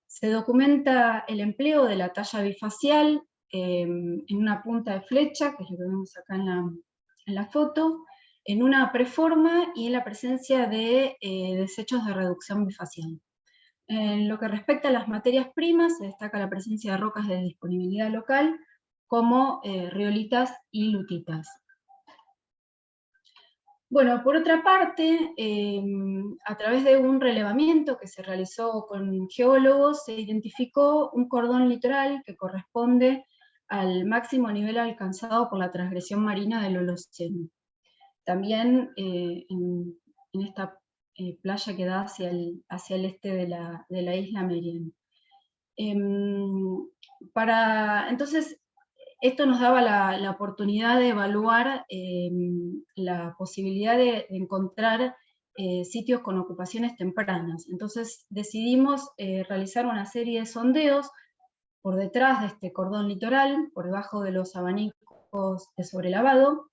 Se documenta el empleo de la talla bifacial en una punta de flecha, que es lo que vemos acá en la foto, en una preforma y en la presencia de desechos de reducción bifacial. En lo que respecta a las materias primas, se destaca la presencia de rocas de disponibilidad local, como riolitas y lutitas. Bueno, por otra parte, a través de un relevamiento que se realizó con geólogos, se identificó un cordón litoral que corresponde al máximo nivel alcanzado por la transgresión marina del Holoceno. También en esta playa que da hacia el este de la isla Merian. Entonces, esto nos daba la oportunidad de evaluar la posibilidad de encontrar sitios con ocupaciones tempranas. Entonces decidimos realizar una serie de sondeos por detrás de este cordón litoral, por debajo de los abanicos de sobrelavado,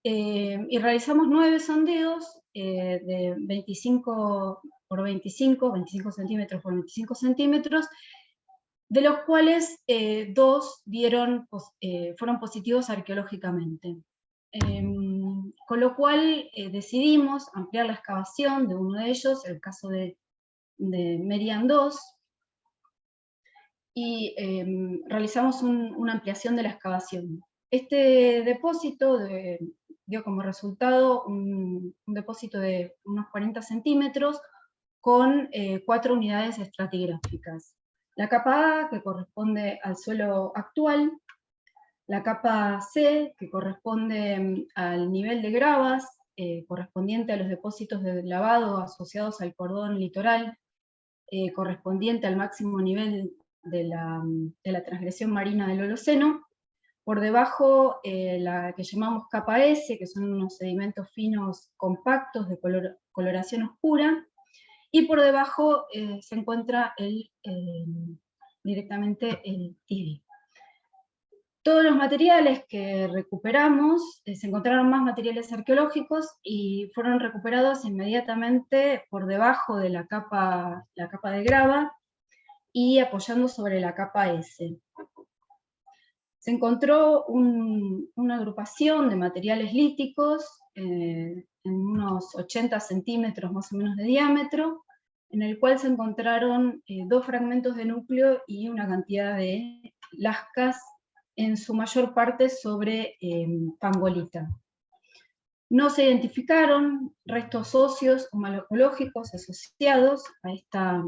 y realizamos 9 sondeos de 25 por 25 centímetros por 25 centímetros, de los cuales 2 fueron positivos arqueológicamente. Con lo cual decidimos ampliar la excavación de uno de ellos, el caso de Merian 2, y realizamos una ampliación de la excavación. Este depósito dio como resultado un depósito de unos 40 centímetros con 4 unidades estratigráficas. La capa A, que corresponde al suelo actual, la capa C, que corresponde al nivel de gravas, correspondiente a los depósitos de lavado asociados al cordón litoral, correspondiente al máximo nivel de la transgresión marina del Holoceno. Por debajo, la que llamamos capa S, que son unos sedimentos finos compactos de coloración oscura, y por debajo se encuentra directamente el TIDI. Todos los materiales que recuperamos, se encontraron más materiales arqueológicos y fueron recuperados inmediatamente por debajo de la capa de grava y apoyando sobre la capa S. Se encontró una agrupación de materiales líticos en unos 80 centímetros más o menos de diámetro, en el cual se encontraron 2 fragmentos de núcleo y una cantidad de lascas, en su mayor parte sobre pangolita. No se identificaron restos óseos o malacológicos asociados en esta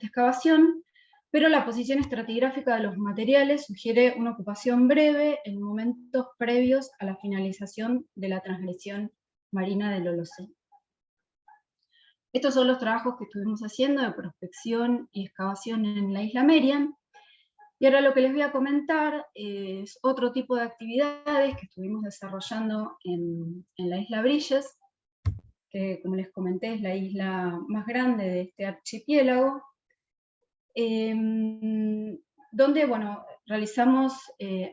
excavación, pero la posición estratigráfica de los materiales sugiere una ocupación breve en momentos previos a la finalización de la transgresión marina del Holoceno. Estos son los trabajos que estuvimos haciendo de prospección y excavación en la isla Merian. Y ahora lo que les voy a comentar es otro tipo de actividades que estuvimos desarrollando en la isla Brilles, que como les comenté es la isla más grande de este archipiélago, donde realizamos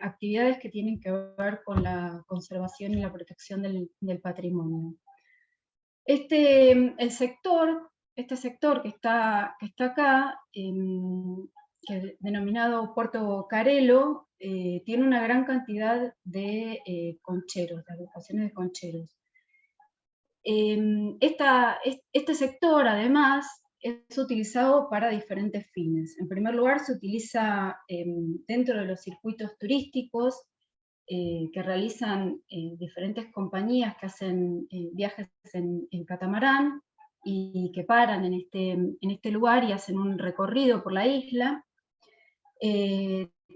actividades que tienen que ver con la conservación y la protección del patrimonio. Este sector que está acá, denominado Puerto Carelo, tiene una gran cantidad de concheros, de agrupaciones de concheros. Este sector, además, es utilizado para diferentes fines. En primer lugar, se utiliza dentro de los circuitos turísticos que realizan diferentes compañías que hacen viajes en catamarán y que paran en este lugar y hacen un recorrido por la isla.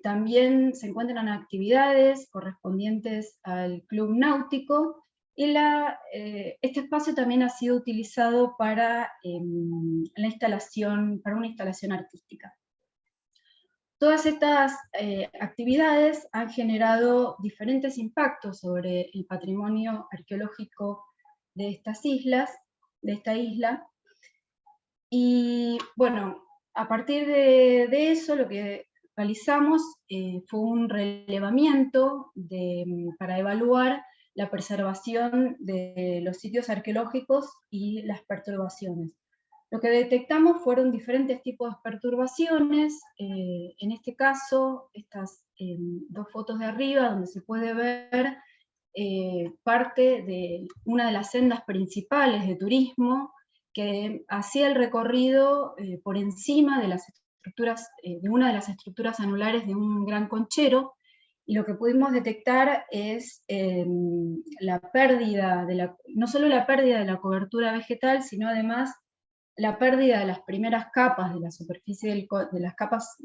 También se encuentran actividades correspondientes al club náutico, y este espacio también ha sido utilizado para una instalación artística. Todas estas actividades han generado diferentes impactos sobre el patrimonio arqueológico de estas islas, de esta isla, y bueno, a partir de eso lo que realizamos fue un relevamiento para evaluar la preservación de los sitios arqueológicos y las perturbaciones. Lo que detectamos fueron diferentes tipos de perturbaciones, en este caso, estas dos fotos de arriba, donde se puede ver parte de una de las sendas principales de turismo, que hacía el recorrido por encima de las estructuras, de una de las estructuras anulares de un gran conchero, y lo que pudimos detectar es la pérdida, no solo la pérdida de la cobertura vegetal, sino además la pérdida de las primeras capas de la superficie, de las capas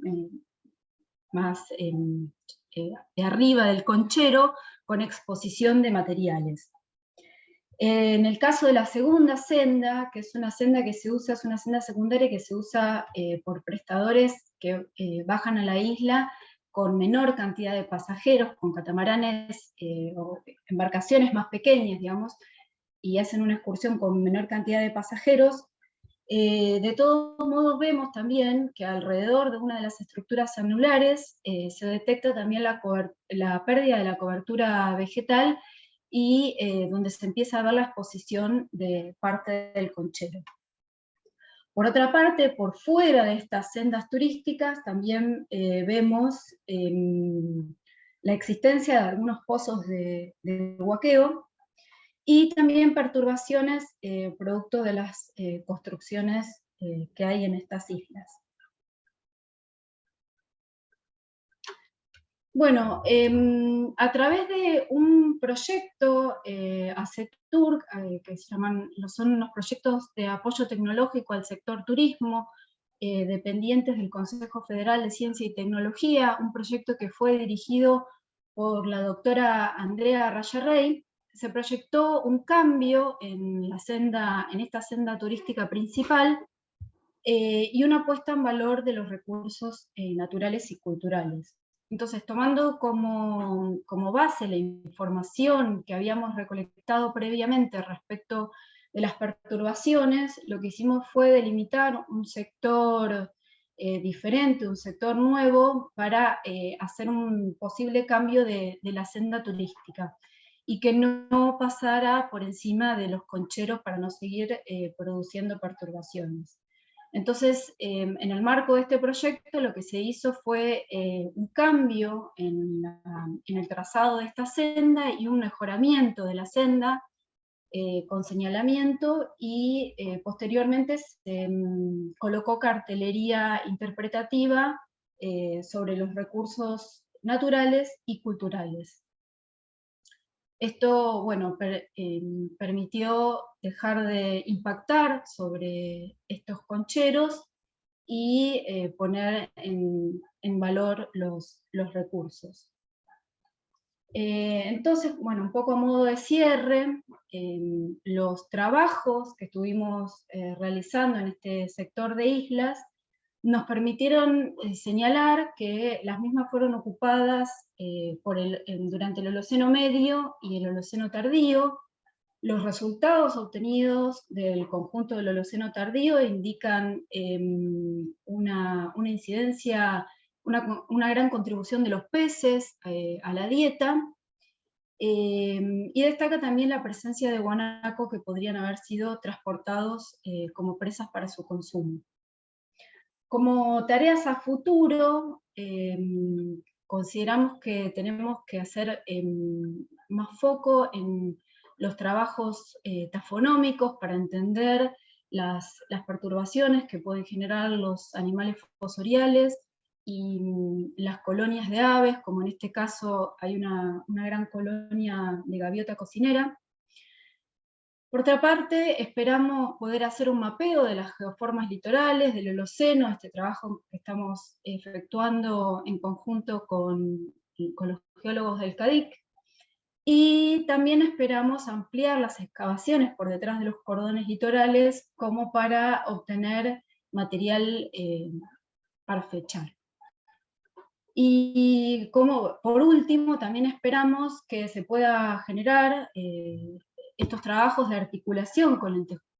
más de arriba del conchero, con exposición de materiales. En el caso de la segunda senda, que es una senda que se usa, es una senda secundaria que se usa por prestadores que bajan a la isla con menor cantidad de pasajeros, con catamaranes o embarcaciones más pequeñas, digamos, y hacen una excursión con menor cantidad de pasajeros. De todos modos vemos también que alrededor de una de las estructuras anulares se detecta también la pérdida de la cobertura vegetal, y donde se empieza a ver la exposición de parte del conchero. Por otra parte, por fuera de estas sendas turísticas también vemos la existencia de algunos pozos de huaqueo, y también perturbaciones producto de las construcciones que hay en estas islas. Bueno, a través de un proyecto ACETUR, que son unos proyectos de apoyo tecnológico al sector turismo, dependientes del Consejo Federal de Ciencia y Tecnología, un proyecto que fue dirigido por la doctora Andrea Rayarrey, se proyectó un cambio en esta senda turística principal, y una puesta en valor de los recursos naturales y culturales. Entonces, tomando como base la información que habíamos recolectado previamente respecto de las perturbaciones, lo que hicimos fue delimitar un sector diferente, un sector nuevo, para hacer un posible cambio de la senda turística, y que no pasara por encima de los concheros para no seguir produciendo perturbaciones. Entonces, en el marco de este proyecto, lo que se hizo fue un cambio en el trazado de esta senda y un mejoramiento de la senda con señalamiento, y posteriormente se colocó cartelería interpretativa sobre los recursos naturales y culturales. Esto, bueno, permitió dejar de impactar sobre estos concheros y poner en valor los recursos. Entonces, bueno, un poco a modo de cierre, los trabajos que estuvimos realizando en este sector de islas nos permitieron señalar que las mismas fueron ocupadas durante el Holoceno Medio y el Holoceno Tardío. Los resultados obtenidos del conjunto del Holoceno Tardío indican una incidencia, una gran contribución de los peces a la dieta, y destaca también la presencia de guanaco que podrían haber sido transportados como presas para su consumo. Como tareas a futuro, consideramos que tenemos que hacer más foco en los trabajos tafonómicos para entender las perturbaciones que pueden generar los animales fosoriales y las colonias de aves, como en este caso hay una gran colonia de gaviota cocinera. Por otra parte, esperamos poder hacer un mapeo de las geoformas litorales, del Holoceno, este trabajo que estamos efectuando en conjunto con los geólogos del CADIC, y también esperamos ampliar las excavaciones por detrás de los cordones litorales como para obtener material para fechar. Y como por último, también esperamos que se pueda generar estos trabajos de articulación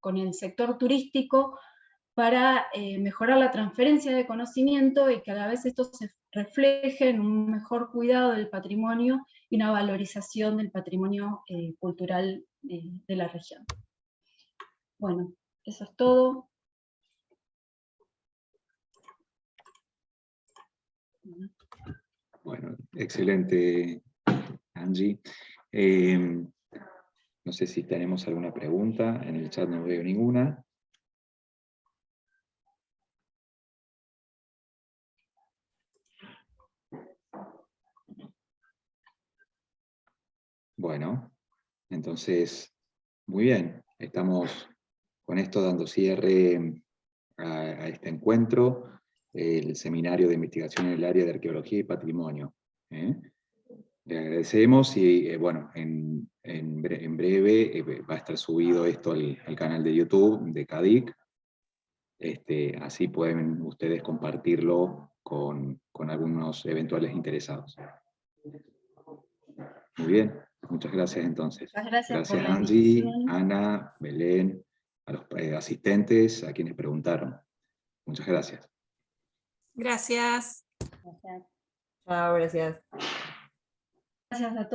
con el sector turístico para mejorar la transferencia de conocimiento y que a la vez esto se refleje en un mejor cuidado del patrimonio y una valorización del patrimonio cultural de la región. Bueno, eso es todo. Bueno, excelente, Angie. No sé si tenemos alguna pregunta, en el chat no veo ninguna. Bueno, entonces, muy bien, estamos con esto dando cierre a este encuentro, el Seminario de Investigación en el Área de Arqueología y Patrimonio. Le agradecemos y bueno, en breve va a estar subido esto al canal de YouTube de CADIC. Así pueden ustedes compartirlo con algunos eventuales interesados. Muy bien, muchas gracias entonces. Muchas gracias por la Angie, invitación. Ana, Belén, a los asistentes, a quienes preguntaron. Muchas gracias. Gracias. Gracias. Chao, gracias. Gracias a todos.